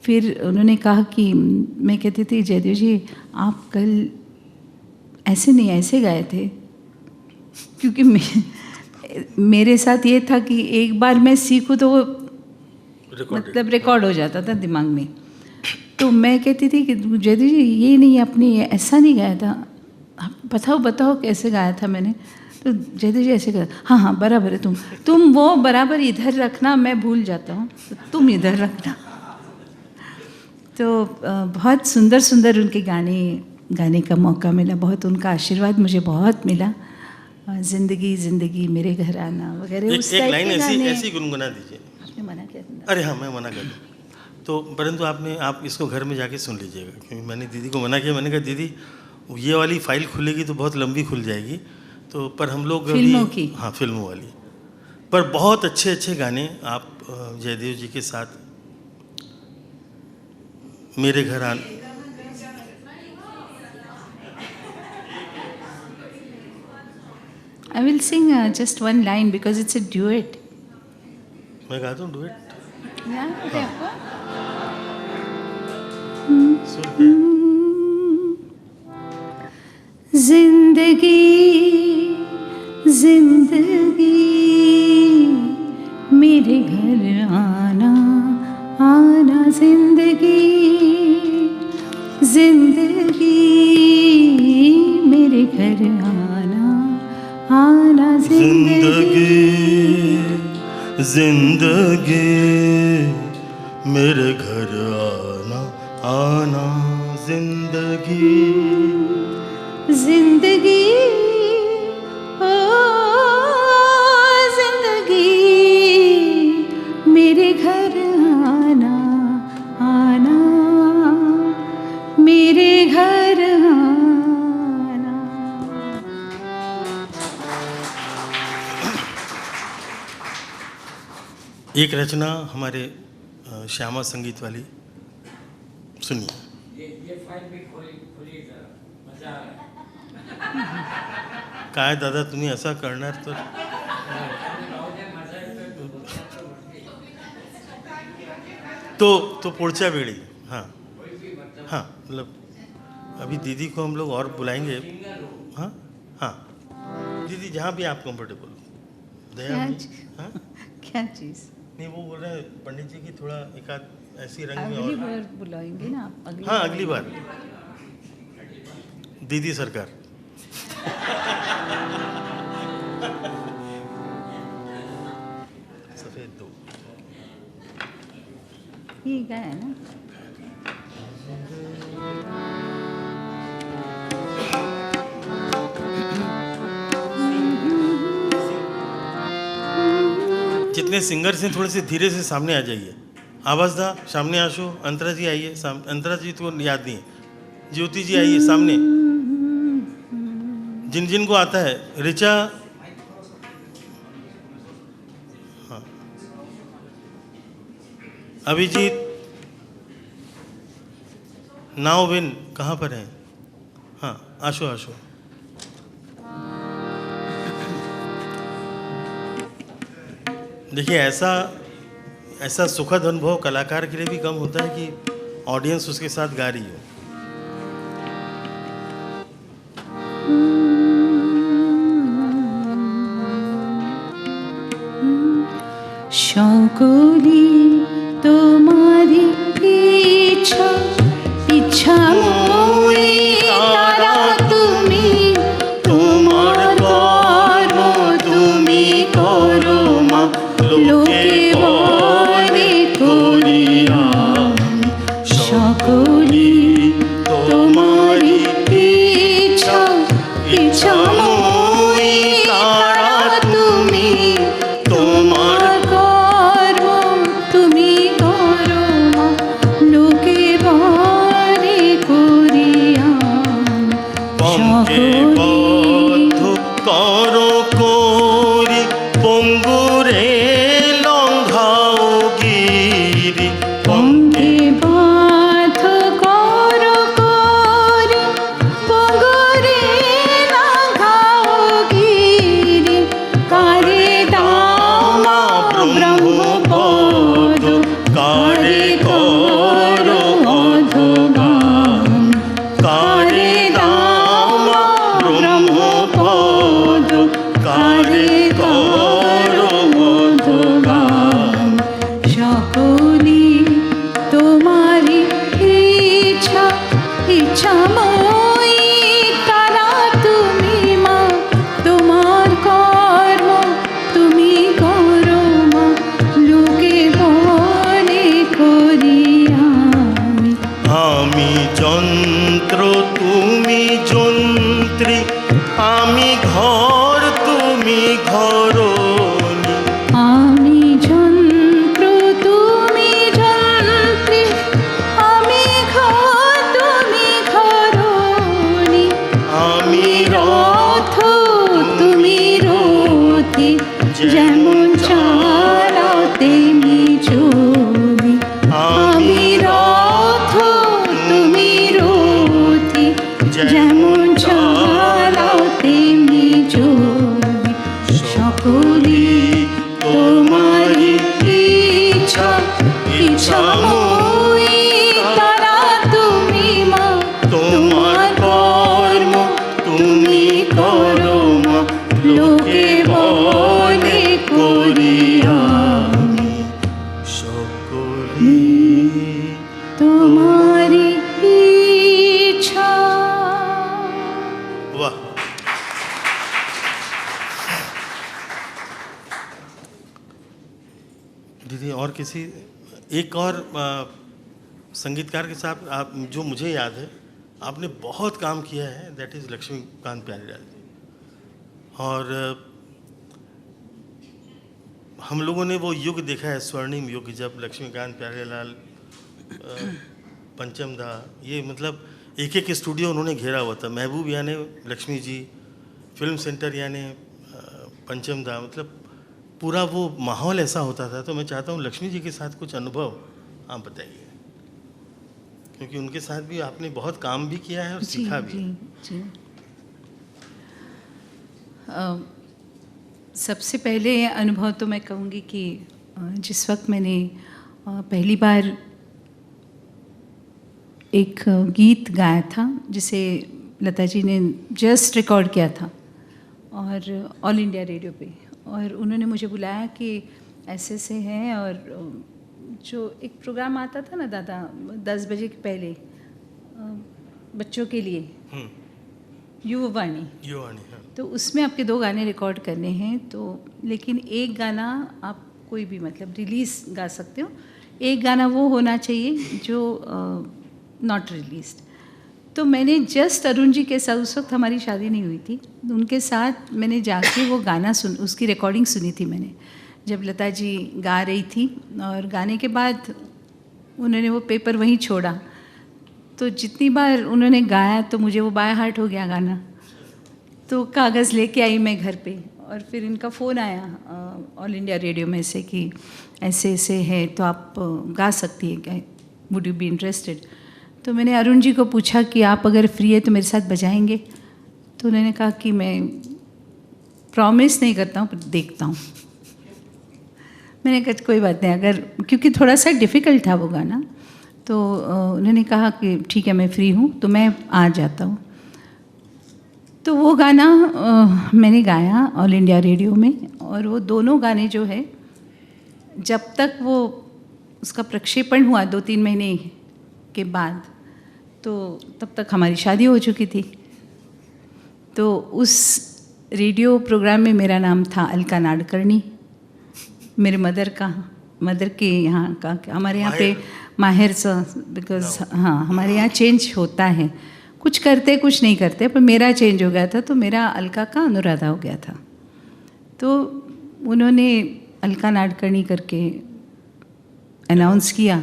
फिर उन्होंने कहा कि मैं कहती थी जयदेव जी आप कल ऐसे नहीं ऐसे गाए थे, क्योंकि मेरे साथ ये था कि एक बार मैं सीखूँ तो वो मतलब रिकॉर्ड हो जाता था दिमाग में। तो मैं कहती थी कि जयदेव जी ये नहीं, आपने ऐसा नहीं गाया था, आप बताओ कैसे गाया था मैंने। तो जयदेव जी ऐसे गाया, हाँ बराबर है, तुम वो बराबर इधर रखना, मैं भूल जाता हूँ, तो तुम इधर रखना। तो बहुत सुंदर उनके गाने का मौका मिला, बहुत उनका आशीर्वाद मुझे बहुत मिला। जिंदगी मेरे घर आना वगैरह उस टाइप के गाने। ऐसी गुनगुना दीजिए। आपने मना किया था? अरे हाँ, मैं मना कर दूँ तो, परंतु आप इसको घर में जाके सुन लीजिएगा, क्योंकि मैंने दीदी को मना किया। मैंने कहा दीदी ये वाली फाइल खुलेगी तो बहुत लंबी खुल जाएगी, तो पर हम लोग फिल्मों की, हाँ फिल्मों वाली, पर बहुत अच्छे गाने आप जयदेव जी के साथ मेरे घर आना। I will sing just one line because it's a duet. मैं गाता हूँ डुएट। जिंदगी मेरे घर आना जिंदगी मेरे घर आना जिंदगी मेरे घर आना जिंदगी ओ जिंदगी मेरे घर आना मेरे घर आना। एक रचना हमारे श्यामा संगीत वाली सुनिए। ये फाइल भी खोली जरा, मजा आ रहा काय दादा तुम्ही असा करणार तर तो पुढच्या वेळी। हाँ मतलब अभी दीदी को हम लोग और बुलाएंगे। हाँ दीदी जहाँ भी आप कंफर्टेबल हो। दया हाँ क्या चीज़? नहीं वो बोल रहे हैं पंडित जी की थोड़ा एक आध ऐसी रंग में अगली और बार बुलाएंगे ना आप? हाँ अगली बार दीदी सरकार। सफेद दो ये गाया ना। जितने सिंगर्स हैं थोड़े से धीरे से सामने आ जाइए। आवाज़ दा सामने आशो। अंतरा जी आइए, अंतरा जी तो याद नहीं है। ज्योति जी आइए सामने, जिन को आता है। ऋचा, हाँ अभिजीत, नाओविन कहाँ पर हैं? हाँ आशो। देखिए ऐसा सुखद अनुभव कलाकार के लिए भी कम होता है कि ऑडियंस उसके साथ गा रही हो। সকলি তোমারি ইচ্ছা ইচ্ছা মই তারা তুমি তোমার কর্ম তুমি করো মা লোকে বলে করিয়া সকলি তোমারি ইচ্ছা ইচ্ছা মই তারা তুমি তোমার কর্ম তুমি করো মা লোকে বলে করিয়া পঙ্কে বদ্ধ করো করি পঙ্গুরে লঙ্ঘাও গিরি পঙ্কে বাধ কর করি পঙ্গরে লাঘাও গিরি কারে দামা ব্রহ্মপদ কারে কর অধগান কারে দামা ব্রহ্মপদ কারে কর অধগান সকলি তোমারি ইচ্ছা ইচ্ছা মই তারা তুমি মা তোমার কর্ম তুমি করো মা লোকে বলে করিয়া আমি যন্ত্র তুমি যন্ত্রী আমি ঘর তুমি ঘরণী আমি যন্ত্র তুমি যন্ত্রী আমি ঘর তুমি ঘরণী আমি রথ তুমি রথি যেমন চালাও তেমনি চলি আমি রথ তুমি রথি যেমন চালাও তেমনি চলি সকলি তোমারি ইচ্ছা ইচ্ছা মই তারা তুমি মা তোমার কর্ম তুমি করো মা লোকে বলে করিয়া সকলি তোমারি ইচ্ছা। वाह दीदी और किसी एक और संगीतकार के साथ आप जो मुझे याद है आपने बहुत काम किया है दैट इज़ लक्ष्मीकांत प्यारेलाल जी और हम लोगों ने वो युग देखा है स्वर्णिम युग जब लक्ष्मीकांत प्यारेलाल पंचम दा ये मतलब एक एक स्टूडियो उन्होंने घेरा हुआ था महबूब यानी लक्ष्मी जी फिल्म सेंटर यानी पंचम दा मतलब पूरा वो माहौल ऐसा होता था तो मैं चाहता हूँ लक्ष्मी जी के साथ कुछ अनुभव आप बताइए क्योंकि उनके साथ भी आपने बहुत काम भी किया है और सीखा भी जी। सबसे पहले अनुभव तो मैं कहूँगी कि जिस वक्त मैंने पहली बार एक गीत गाया था जिसे लता जी ने जस्ट रिकॉर्ड किया था और ऑल इंडिया रेडियो पे और उन्होंने मुझे बुलाया कि ऐसे से हैं और जो एक प्रोग्राम आता था ना दादा 10 बजे के पहले बच्चों के लिए युवावाणी हाँ। तो उसमें आपके 2 गाने रिकॉर्ड करने हैं तो लेकिन एक गाना आप कोई भी मतलब रिलीज़ गा सकते हो एक गाना वो होना चाहिए जो नॉट रिलीज्ड तो मैंने जस्ट अरुण जी के साथ उस वक्त हमारी शादी नहीं हुई थी उनके साथ मैंने जाके वो गाना सुन उसकी रिकॉर्डिंग सुनी थी मैंने जब लता जी गा रही थी और गाने के बाद उन्होंने वो पेपर वहीं छोड़ा तो जितनी बार उन्होंने गाया तो मुझे वो बाय हार्ट हो गया गाना तो कागज़ लेके आई मैं घर पे और फिर इनका फ़ोन आया ऑल इंडिया रेडियो में से कि ऐसे ऐसे है तो आप गा सकती है क्या वुड यू बी इंटरेस्टेड तो मैंने अरुण जी को पूछा कि आप अगर फ्री है तो मेरे साथ बजाएंगे तो उन्होंने कहा कि मैं प्रॉमिस नहीं करता हूँ पर देखता हूँ मैंने कहा कोई बात नहीं अगर क्योंकि थोड़ा सा डिफ़िकल्ट था वो गाना तो उन्होंने कहा कि ठीक है मैं फ्री हूँ तो मैं आ जाता हूँ तो वो गाना मैंने गाया ऑल इंडिया रेडियो में और वो दोनों गाने जो है जब तक वो उसका प्रक्षेपण हुआ 2-3 महीने के बाद, तो तब तक हमारी शादी हो चुकी थी। तो उस रेडियो प्रोग्राम में मेरा नाम था अलका नाडकर्णी, मेरे मदर के यहाँ का, हमारे यहाँ पे माहिर सा, बिकॉज हाँ हमारे यहाँ चेंज होता है, कुछ करते कुछ नहीं करते, पर मेरा चेंज हो गया था, तो मेरा अलका का अनुराधा हो गया था। तो उन्होंने अलका नाडकर्णी करके अनाउंस किया।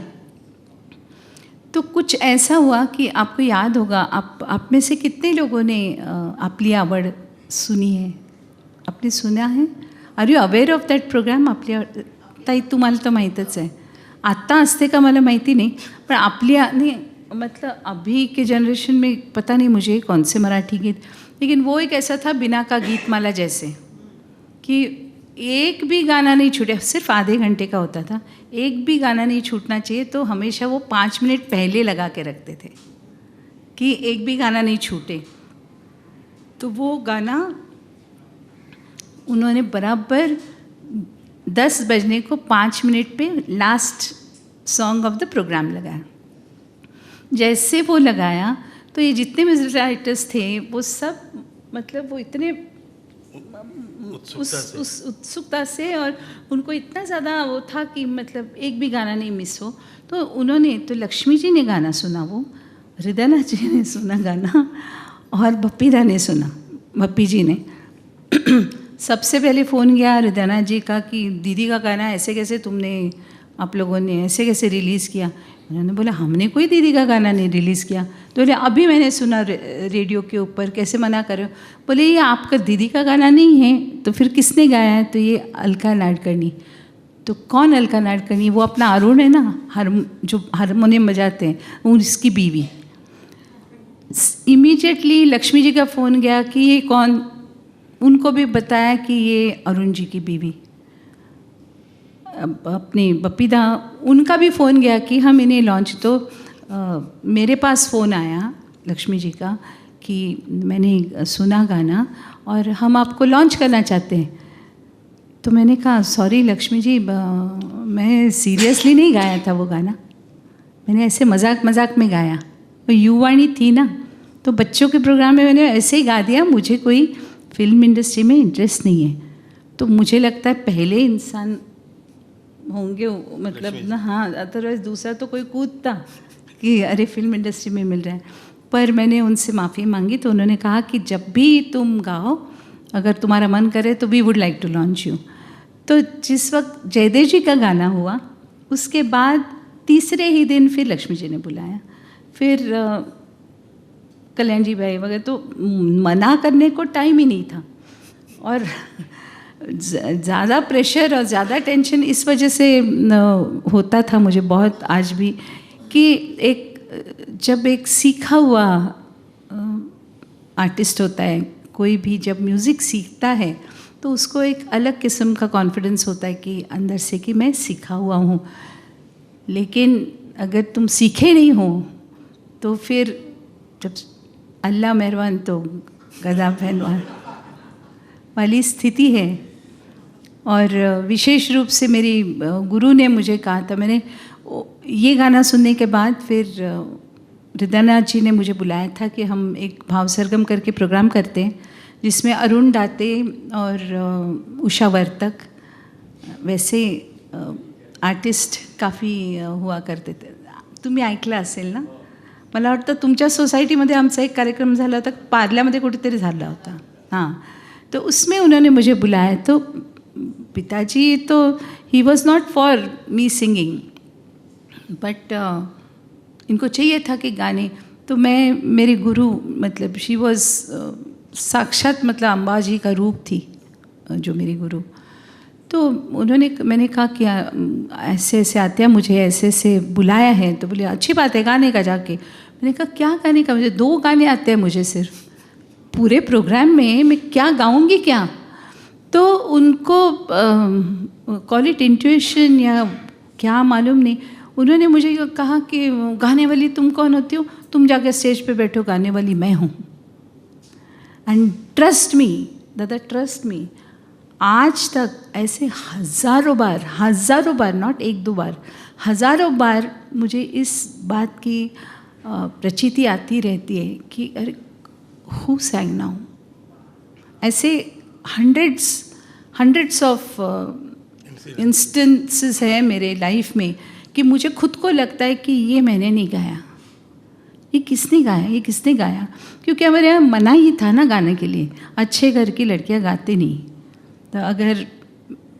तो कुछ ऐसा हुआ कि आपको याद होगा, आप में से कितने लोगों ने आपली आवड सुनी है, आपने सुना है? Are you aware of that programme? आपली ताई तुम्हाला तर माहीतच आहे, आत्ता असते का मला माहिती नहीं, पर आपली नहीं मतलब अभी के जनरेशन में पता नहीं मुझे कौन से मराठी गीत, लेकिन वो एक ऐसा था बिना का गीत माला जैसे, कि एक भी गाना नहीं छूटे, सिर्फ आधे घंटे का होता था, एक भी गाना नहीं छूटना चाहिए, तो हमेशा वो 5 मिनट पहले लगा के रखते थे कि एक भी गाना नहीं छूटे। तो वो गाना उन्होंने बराबर 10 बजने को 5 मिनट पे last song of the programme लगाया। जैसे वो लगाया तो ये जितने म्यूजिक राइटर्स थे वो सब मतलब वो इतने उस उत्सुकता से, और उनको इतना ज़्यादा वो था कि मतलब एक भी गाना नहीं मिस हो। तो उन्होंने, तो लक्ष्मी जी ने गाना सुना, वो हृदयनाथ जी ने सुना गाना, और बप्पीदा ने सुना, बप्पी जी ने। सबसे पहले फ़ोन किया हृदयनाथ जी का कि दीदी का गाना ऐसे कैसे तुमने, आप लोगों ने ऐसे कैसे रिलीज़ किया? उन्होंने बोला हमने कोई दीदी का गाना नहीं रिलीज़ किया। तो बोले अभी मैंने सुना रेडियो के ऊपर, कैसे मना कर रहे हो? बोले ये आपका दीदी का गाना नहीं है, तो फिर किसने गाया है? तो ये अलका नाडकर्णी। तो कौन अलका नाडकर्णी? वो अपना अरुण है ना, जो हारमोनियम बजाते हैं, वो उसकी बीवी। इमीडिएटली लक्ष्मी जी का फ़ोन गया कि ये कौन, उनको भी बताया कि ये अरुण जी की बीवी अपनी बप्पीदा, उनका भी फ़ोन गया कि हम इन्हें लॉन्च। तो मेरे पास फ़ोन आया लक्ष्मी जी का कि मैंने सुना गाना और हम आपको लॉन्च करना चाहते हैं। तो मैंने कहा सॉरी लक्ष्मी जी, मैं सीरियसली नहीं गाया था वो गाना, मैंने ऐसे मजाक मजाक में गाया। वो युवाणी थी ना, तो बच्चों के प्रोग्राम में मैंने ऐसे ही गा दिया, मुझे कोई फिल्म इंडस्ट्री में इंटरेस्ट नहीं है। तो मुझे लगता है पहले इंसान होंगे मतलब ना, हाँ, अदरवाइज दूसरा तो कोई कूदता कि अरे फिल्म इंडस्ट्री में मिल रहा है। पर मैंने उनसे माफ़ी मांगी, तो उन्होंने कहा कि जब भी तुम गाओ, अगर तुम्हारा मन करे तो we would like to launch you. तो जिस वक्त जयदेव जी का गाना हुआ, उसके बाद तीसरे ही दिन फिर लक्ष्मी जी ने बुलाया, फिर कल्याण जी भाई वगैरह, तो मना करने को टाइम ही नहीं था। और ज़्यादा प्रेशर और ज़्यादा टेंशन इस वजह से होता था मुझे बहुत आज भी, कि जब एक सीखा हुआ आर्टिस्ट होता है, कोई भी जब म्यूज़िक सीखता है तो उसको एक अलग किस्म का कॉन्फिडेंस होता है कि अंदर से कि मैं सीखा हुआ हूँ। लेकिन अगर तुम सीखे नहीं हो तो फिर जब अल्लाह मेहरबान तो गदा पहलवान वाली स्थिति है। और विशेष रूप से मेरी गुरु ने मुझे कहा था, मैंने ये गाना सुनने के बाद फिर हृदयनाथ जी ने मुझे बुलाया था कि हम एक भाव सरगम करके प्रोग्राम करते हैं, जिसमें अरुण दाते और उषा वर्तक वैसे आर्टिस्ट काफ़ी हुआ करते थे। तुम्ही ऐकलं असेल ना, मला वाटतं तुमच्या सोसायटीमध्ये आमचा एक कार्यक्रम झाला होता, पार्ल्यामध्ये कुठेतरी झाला होता, हाँ। तो उसमें उन्होंने मुझे बुलाया। तो पिताजी तो he was not for me singing, but इनको चाहिए था कि गाने। तो मैं, मेरी गुरु मतलब शी वॉज साक्षात मतलब अम्बा जी का रूप थी जो मेरी गुरु। तो उन्होंने, मैंने कहा कि ऐसे ऐसे आते हैं, मुझे ऐसे ऐसे बुलाया है। तो बोले अच्छी बात है, गाने का जाके। मैंने कहा क्या गाने का, मुझे 2 गाने आते हैं, मुझे सिर्फ पूरे प्रोग्राम में मैं क्या गाऊंगी क्या। तो उनको कॉल इट इंट्यूशन या क्या मालूम नहीं, उन्होंने मुझे कहा कि गाने वाली तुम कौन होती हो, तुम जाकर स्टेज पे बैठो, गाने वाली मैं हूँ। एंड ट्रस्ट मी दादा, ट्रस्ट मी, आज तक ऐसे हज़ारों बार, नॉट एक दो बार, हज़ारों बार मुझे इस बात की प्रचीति आती रहती है कि अरे हु सैंग नाउ। ऐसे हंड्रेड्स ऑफ इंस्टेंसेस है मेरे लाइफ में कि मुझे खुद को लगता है कि ये मैंने नहीं गाया, ये किसने गाया, क्योंकि हमारे यहाँ मना ही था ना गाने के लिए, अच्छे घर की लड़कियाँ गाते नहीं। तो अगर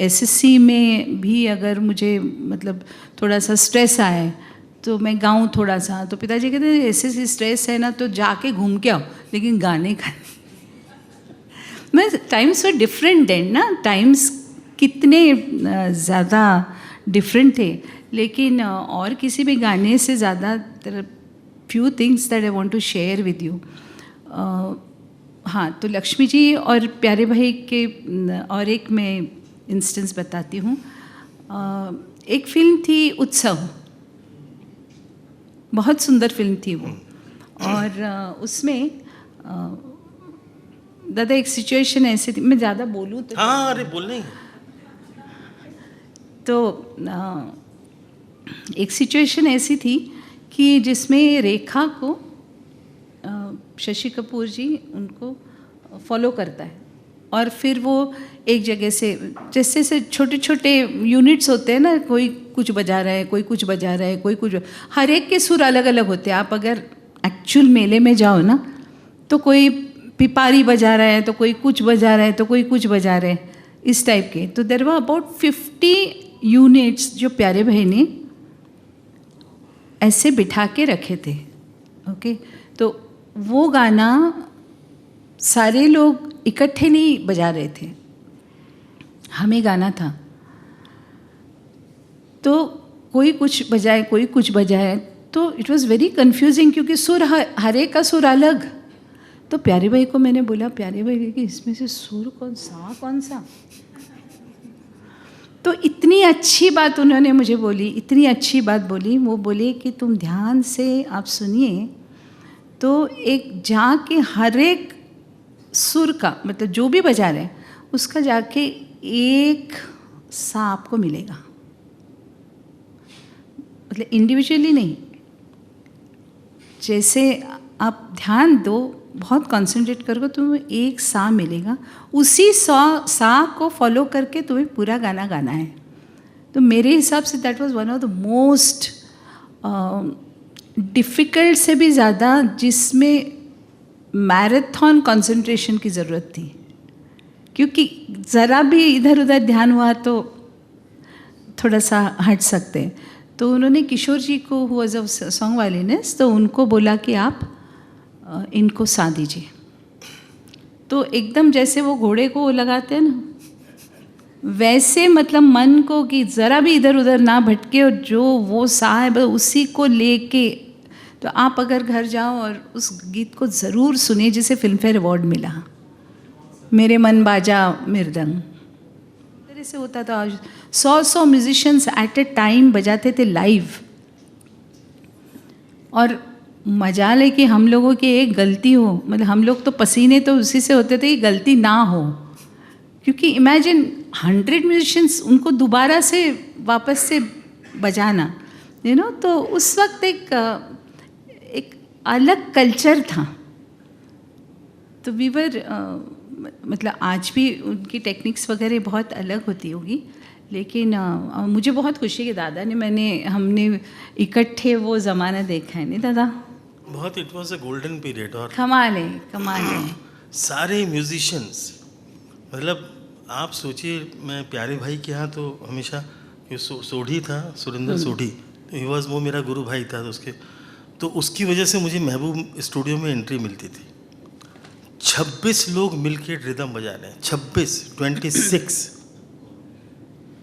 एसएससी में भी अगर मुझे मतलब थोड़ा सा स्ट्रेस आए तो मैं गाऊं थोड़ा सा, तो पिताजी कहते हैं एसएससी स्ट्रेस है ना तो जाके घूम के आओ, लेकिन गाने का मैं टाइम्स वर डिफरेंट देन ना, टाइम्स कितने ज़्यादा डिफरेंट थे। लेकिन और किसी भी गाने से ज़्यादा few things that I want to share with you. हाँ, तो लक्ष्मी जी और प्यारे भाई के और एक मैं इंस्टेंस बताती हूँ। एक फिल्म थी उत्सव, बहुत सुंदर फिल्म थी वो, और उसमें दादा एक सिचुएशन ऐसी थी, मैं ज़्यादा बोलूँ तो हाँ, अरे बोलने तो एक सिचुएशन ऐसी थी कि जिसमें रेखा को शशि कपूर जी उनको फॉलो करता है, और फिर वो एक जगह से जैसे छोटे छोटे यूनिट्स होते हैं ना, कोई कुछ बजा रहा है, कोई कुछ बजा रहा है, कोई कुछ, हर एक के सुर अलग अलग होते हैं। आप अगर एक्चुअल मेले में जाओ ना तो कोई पिपारी बजा रहा है, तो कोई कुछ बजा रहा है, तो कोई कुछ बजा रहा है, इस टाइप के। तो देयर वर अबाउट 50 यूनिट्स जो प्यारे भाई ने ऐसे बिठा के रखे थे। ओके, तो वो गाना सारे लोग इकट्ठे नहीं बजा रहे थे, हमें गाना था। तो कोई कुछ बजाए, कोई कुछ बजाए, तो इट वाज वेरी कंफ्यूजिंग, क्योंकि सुर हर एक का सुर अलग। तो प्यारे भाई को मैंने बोला, प्यारे भाई कि इसमें से सुर कौन सा। तो इतनी अच्छी बात उन्होंने मुझे बोली, इतनी अच्छी बात बोली। वो बोले कि तुम ध्यान से आप सुनिए, तो एक जाके हर एक सुर का मतलब जो भी बजा रहे हैं उसका जाके एक सा आपको मिलेगा, मतलब इंडिविजुअली नहीं। जैसे आप ध्यान दो, बहुत कंसंट्रेट करोगे, तुम्हें एक सा मिलेगा, उसी सा को फॉलो करके तुम्हें पूरा गाना गाना है। तो मेरे हिसाब say that was one of the most difficult से भी ज़्यादा, जिसमें मैराथन कंसंट्रेशन की ज़रूरत थी, क्योंकि ज़रा भी इधर उधर ध्यान हुआ तो थोड़ा सा हट सकते हैं। तो उन्होंने किशोर जी को, who was a song violinist, तो उनको बोला कि आप इनको सा दीजिए। तो एकदम जैसे वो घोड़े को वो लगाते हैं ना, वैसे मतलब मन को कि ज़रा भी इधर उधर ना भटके, और जो वो सा है बस उसी को लेके। तो आप अगर घर जाओ और उस गीत को ज़रूर सुनिए, जिसे फिल्मफेयर अवार्ड मिला, मेरे मन बाजा मृदंग। तरह से होता था, 100 म्यूजिशियंस एट ए टाइम बजाते थे लाइव। और मजाल है कि हम लोगों की एक गलती हो, मतलब हम लोग तो पसीने तो उसी से होते थे कि गलती ना हो, क्योंकि इमेजिन 100 म्यूजिशियंस, उनको दोबारा से वापस से बजाना, तो उस वक्त एक अलग कल्चर था। तो वीवर मतलब आज भी उनकी टेक्निक्स वगैरह बहुत अलग होती होगी, लेकिन मुझे बहुत खुशी है कि दादा ने हमने इकट्ठे वो ज़माना देखा है, नहीं दादा? बहुत, it was a golden period. और कमाल है। सारे म्यूजिशियंस, मतलब आप सोचिए, मैं प्यारे भाई के यहाँ तो हमेशा सोढ़ी था, सुरेंद्र सोढ़ी, ही वाज, वो मेरा गुरु भाई था। तो उसकी वजह से मुझे महबूब स्टूडियो में एंट्री मिलती थी। 26 लोग मिलके रिदम बजा रहे हैं, 26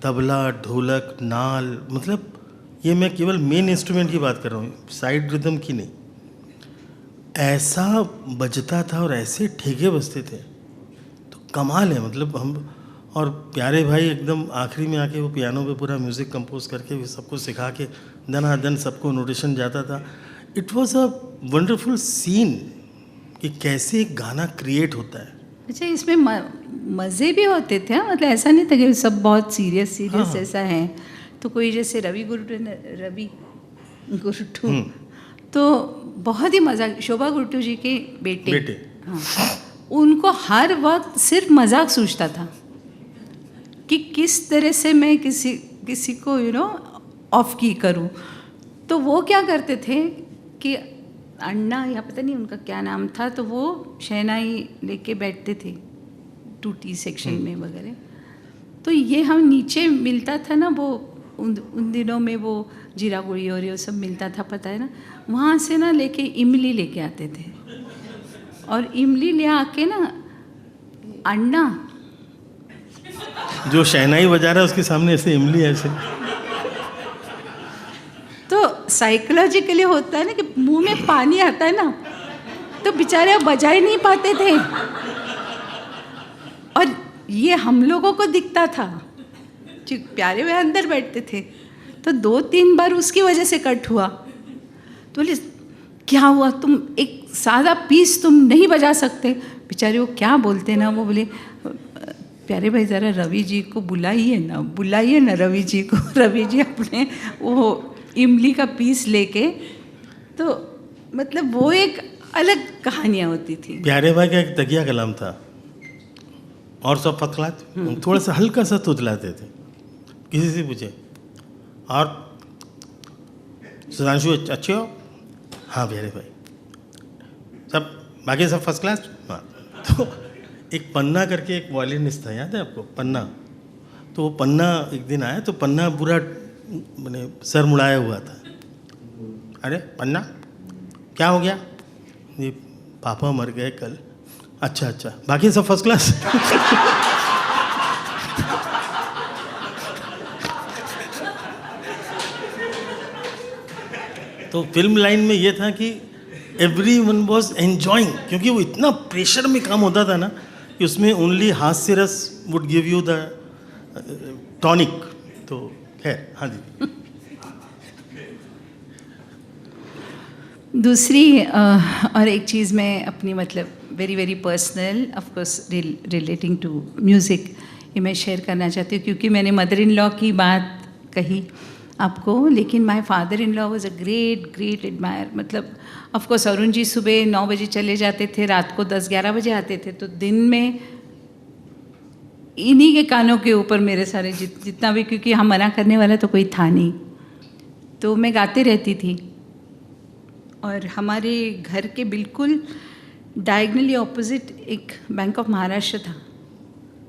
तबला, ढोलक, नाल, मतलब ये मैं केवल मेन इंस्ट्रूमेंट की बात कर रहा हूँ, साइड रिदम की नहीं। ऐसा बजता था और ऐसे ठेके बजते थे, तो कमाल है। मतलब हम और प्यारे भाई एकदम आखिरी में आके वो पियानो पे पूरा म्यूज़िक कंपोज करके सबको सिखा के दन सबको नोटेशन जाता था। It was a wonderful scene कि कैसे एक गाना क्रिएट होता है। अच्छा, इसमें मज़े भी होते थे, हाँ? मतलब ऐसा नहीं था कि सब बहुत सीरियस हाँ। ऐसा है। तो कोई जैसे रवि गुरुटू तो बहुत ही मजाक, शोभा गुरुटू जी के बेटे। हाँ, उनको हर वक्त सिर्फ मजाक सूझता था कि किस तरह से मैं किसी को ऑफ की करूं। तो वो क्या करते थे कि अन्ना या पता नहीं उनका क्या नाम था, तो वो शहनाई लेके बैठते थे टूटी सेक्शन में वगैरह। तो ये हम नीचे मिलता था ना, वो उन दिनों में वो जीरा गुड़ी और ये सब मिलता था, पता है ना, वहाँ से ना लेके इमली लेके आते थे। और इमली ले आके ना अन्ना जो शहनाई बजा रहा है उसके सामने ऐसे इमली ऐसे। तो साइकोलॉजिकली होता है ना कि मुंह में पानी आता है ना, तो बेचारे अब बजा ही नहीं पाते थे। और ये हम लोगों को दिखता था, जो प्यारे वे अंदर बैठते थे। तो 2-3 बार उसकी वजह से कट हुआ। तो बोले क्या हुआ, तुम एक सादा पीस तुम नहीं बजा सकते? बेचारे वो क्या बोलते ना, वो बोले प्यारे भाई ज़रा रवि जी को बुलाइए ना रवि जी को। रवि जी अपने वो इमली का पीस लेके, तो मतलब वो एक अलग कहानियाँ होती थी। प्यारे भाई का एक तकिया कलाम था और सब फर्स्ट क्लास, थोड़ा सा हल्का सा तुतलाते थे। किसी से पूछे और सुधांशु अच्छे हो? हाँ प्यारे भाई। सब बाकी सब फर्स्ट क्लास? हाँ। तो एक पन्ना करके एक वॉयलिनिस्ट था, याद है आपको पन्ना? तो वो पन्ना एक दिन आया, तो पन्ना पूरा मैंने सर मुड़ाया हुआ था। अरे पन्ना क्या हो गया? ये पापा मर गए कल। अच्छा बाकी सब फर्स्ट क्लास? तो फिल्म लाइन में ये था कि एवरीवन वाज एंजॉइंग, क्योंकि वो इतना प्रेशर में काम होता था ना कि उसमें ओनली हास्य रस would give you the tonic. तो खैर, हाँ जी। दूसरी और एक चीज़ मैं अपनी मतलब very personal, of course relating to music, ये मैं शेयर करना चाहती हूँ, क्योंकि मैंने मदर इन लॉ की बात कही आपको, लेकिन my father in law was a great admire. मतलब ऑफ कोर्स अरुण जी सुबह 9 बजे चले जाते थे, रात को 10-11 बजे आते थे। तो दिन में इन्हीं के कानों के ऊपर मेरे सारे जितना भी, क्योंकि हम मना करने वाला तो कोई था नहीं, तो मैं गाती रहती थी। और हमारे घर के बिल्कुल डायगनली ऑपोजिट एक बैंक ऑफ महाराष्ट्र था,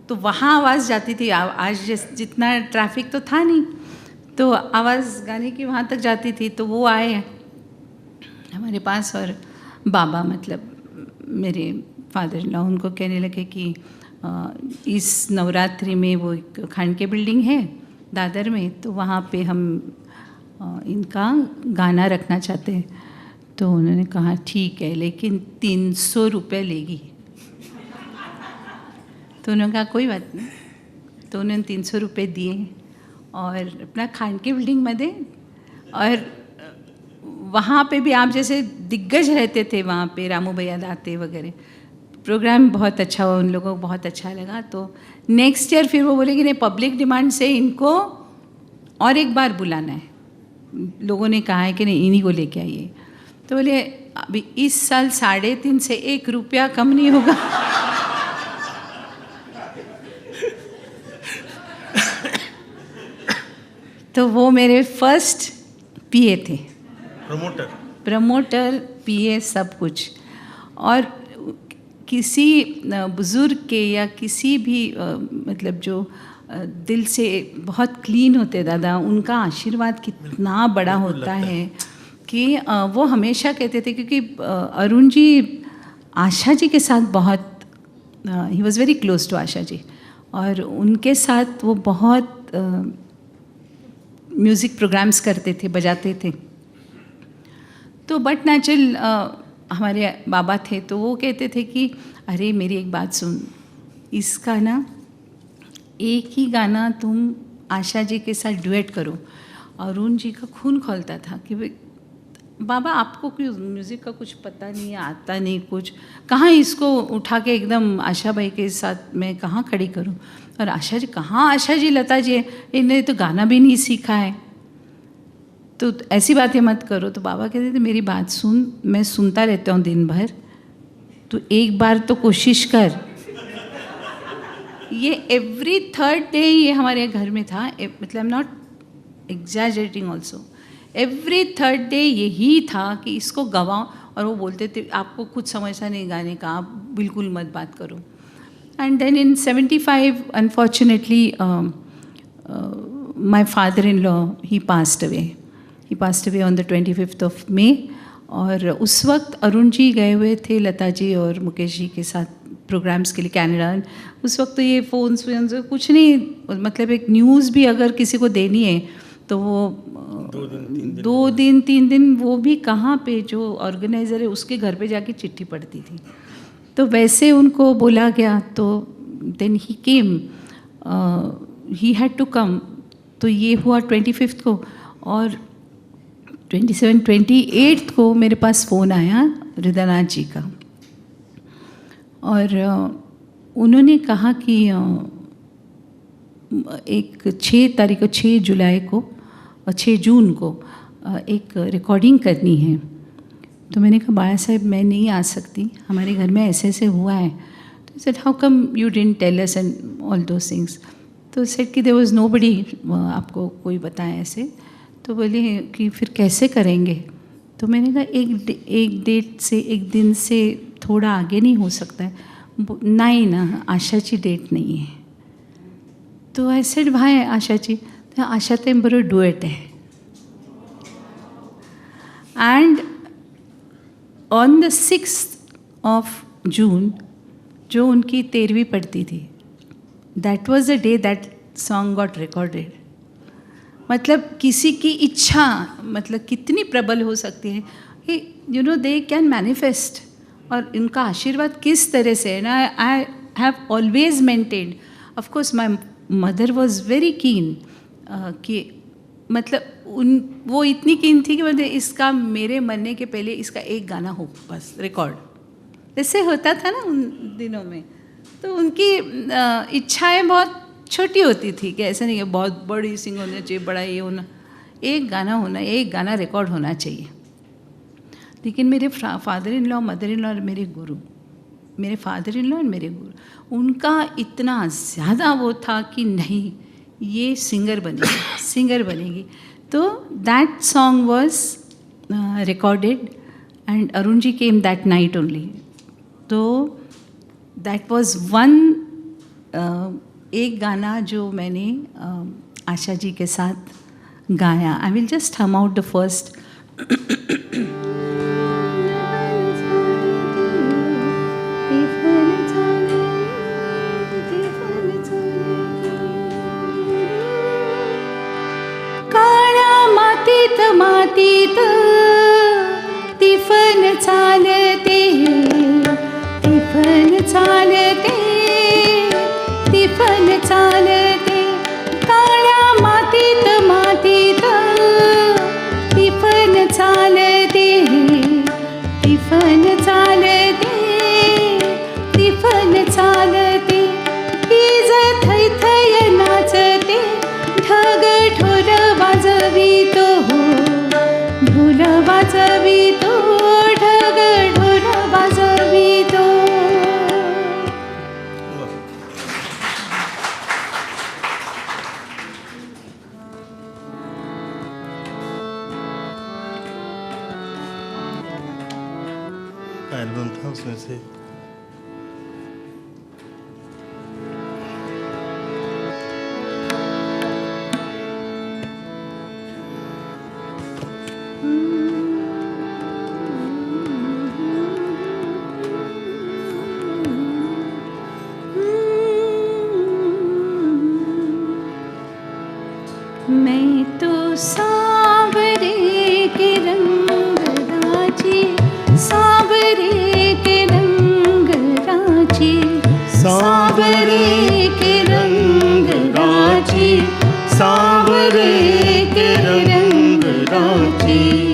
तो वहाँ आवाज़ जाती थी। आज जितना ट्रैफिक तो था नहीं, तो आवाज़ गाने की वहाँ तक जाती थी। तो वो आए हमारे पास और बाबा, मतलब मेरे फादर इन लॉ, उनको कहने लगे कि इस नवरात्रि में वो एक खानके बिल्डिंग है दादर में, तो वहाँ पे हम इनका गाना रखना चाहते हैं। तो उन्होंने कहा ठीक है, लेकिन 300 रुपये लेगी। तो उन्होंने कहा कोई बात नहीं। तो उन्होंने 300 रुपये दिए और अपना खानके बिल्डिंग में दे। और वहाँ पे भी आप जैसे दिग्गज रहते थे, वहाँ पे रामू भैया दाते वगैरह, प्रोग्राम बहुत अच्छा हुआ, उन लोगों को बहुत अच्छा लगा। तो नेक्स्ट ईयर फिर वो बोले कि नहीं, पब्लिक डिमांड से इनको और एक बार बुलाना है, लोगों ने कहा है कि नहीं इन्हीं को लेके आइए। तो बोले अभी इस साल 3.5 से 1 रुपया कम नहीं होगा। तो वो मेरे फर्स्ट पीए थे, प्रमोटर पीए सब कुछ। और किसी बुज़ुर्ग के या किसी भी मतलब जो दिल से बहुत क्लीन होते दादा, उनका आशीर्वाद कितना बड़ा होता है कि वो हमेशा कहते थे, क्योंकि अरुण जी आशा जी के साथ बहुत, ही was very close to Asha ji, और उनके साथ वो बहुत म्यूज़िक प्रोग्राम्स करते थे, बजाते थे। तो बट नेचुरल हमारे बाबा थे, तो वो कहते थे कि अरे मेरी एक बात सुन, इसका ना एक ही गाना तुम आशा जी के साथ डुएट करो। अरुण जी का खून खौलता था कि बाबा आपको क्यों म्यूज़िक का कुछ पता नहीं है, आता नहीं कुछ, कहाँ इसको उठा के एकदम आशा भाई के साथ मैं कहाँ खड़ी करूँ? और आशा जी कहाँ, आशा जी लता जी इन्हें तो गाना भी नहीं सीखा है, तो ऐसी बातें मत करो। तो बाबा कहते थे मेरी बात सुन, मैं सुनता रहता हूँ दिन भर, तो एक बार तो कोशिश कर। ये एवरी थर्ड डे ये हमारे घर में था, मतलब I am not exaggerating also, every third day यही था कि इसको गवाओ। और वो बोलते थे आपको कुछ समझता नहीं गाने का, आप बिल्कुल मत बात करो। And then in 75 unfortunately my father in law he passed away on the 25th of May। और उस वक्त अरुण जी गए हुए थे लता जी और मुकेश जी के साथ प्रोग्राम्स के लिए कनाडा। उस वक्त तो ये फ़ोन्स कुछ नहीं, मतलब एक न्यूज़ भी अगर किसी को देनी है तो वो 2 दिन 3 दिन वो भी कहाँ पे, जो ऑर्गेनाइज़र है उसके घर पे जाके चिट्ठी पड़ती थी। तो वैसे उनको बोला गया, तो then he came, he had to come. तो ये हुआ 25th को, और 28th को मेरे पास फ़ोन आया हृदयनाथ जी का, और उन्होंने कहा कि एक 6 जुलाई को और 6 जून को एक रिकॉर्डिंग करनी है। तो मैंने कहा बाला साहब मैं नहीं आ सकती, हमारे घर में ऐसे ऐसे हुआ है। तो said how come you didn't tell us and all those things. तो सेड कि देयर वाज नोबडी, आपको कोई बताया ऐसे। तो बोले कि फिर कैसे करेंगे? तो मैंने कहा एक डेट से, एक दिन से थोड़ा आगे नहीं हो सकता है? नहीं ना, आशाची डेट नहीं है। तो आई सेड भाई आशाची, आशा तेम बरोबर डुएट आहे। And on the 6th of June जो उनकी 13वीं पड़ती थी, that was the day that song got recorded. मतलब किसी की इच्छा मतलब कितनी प्रबल हो सकती है, you know they can manifest. और इनका आशीर्वाद किस तरह से है ना, I have always maintained, of course my mother was very keen कि मतलब वो इतनी कीन थी कि मतलब इसका मेरे मरने के पहले इसका एक गाना हो बस रिकॉर्ड, ऐसे होता था ना उन दिनों में। तो उनकी इच्छाएं बहुत छोटी होती थी कि ऐसा नहीं है बहुत बड़ी सिंगर होना चाहिए, बड़ा ये होना, एक गाना होना, एक गाना रिकॉर्ड होना चाहिए। लेकिन मेरे father in law, mother in law और मेरे गुरु, मेरे फादर इन लॉ और मेरे गुरु, उनका इतना ज़्यादा वो था कि नहीं ये सिंगर बनेगी। तो that song was recorded and Arun ji came that night only. तो दैट वॉज वन एक गाना जो मैंने आशा जी के साथ गाया। I will just hum out the first. मातीत तिफन चालते, तिफन चालते, तिफन चालते, काळ्या मातीत मातीत तिफन चालते, तिफन चालते, तिफन चालते, ईज थैथय नाचते, ढग ढोल वाजवितो, ढोल वाजवितो, ढग ढोल वाजवितो। एल्बम था उसमें से। मैं तो सावरे के रंग राजी, सावरे के रंग राजी, सावरे के रंग राजी, सावरे के रंग राजी,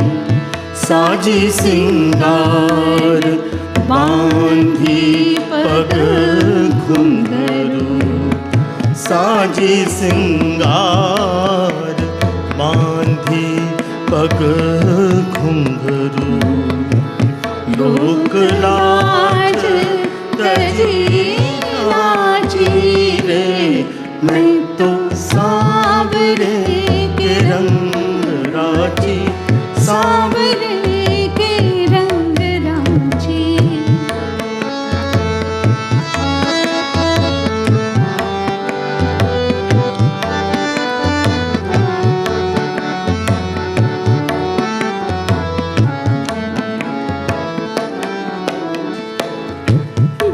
साजी सिंगार बांधी पग घुंघरू, साजी सिंगार बांधी पग घुंघरू, लोक लाज तजी नाची रे, मैं तो सांवरे के रंग राची, सांवरे के रंग रांची।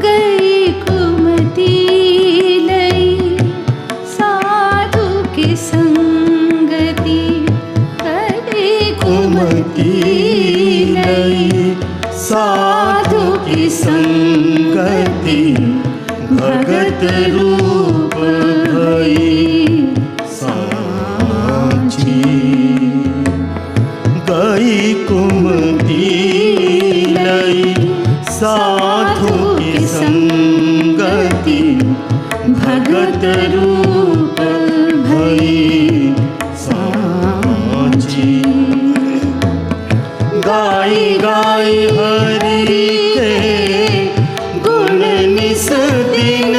गई कुमती लई साधु की संगति, गई कुमती लई साधु की संगति, भगत रूप भई सांची। गई कुमती लई साधु की संगति, भगत रूप भई सांची। गाई गाई हरि के गुण निस दिन,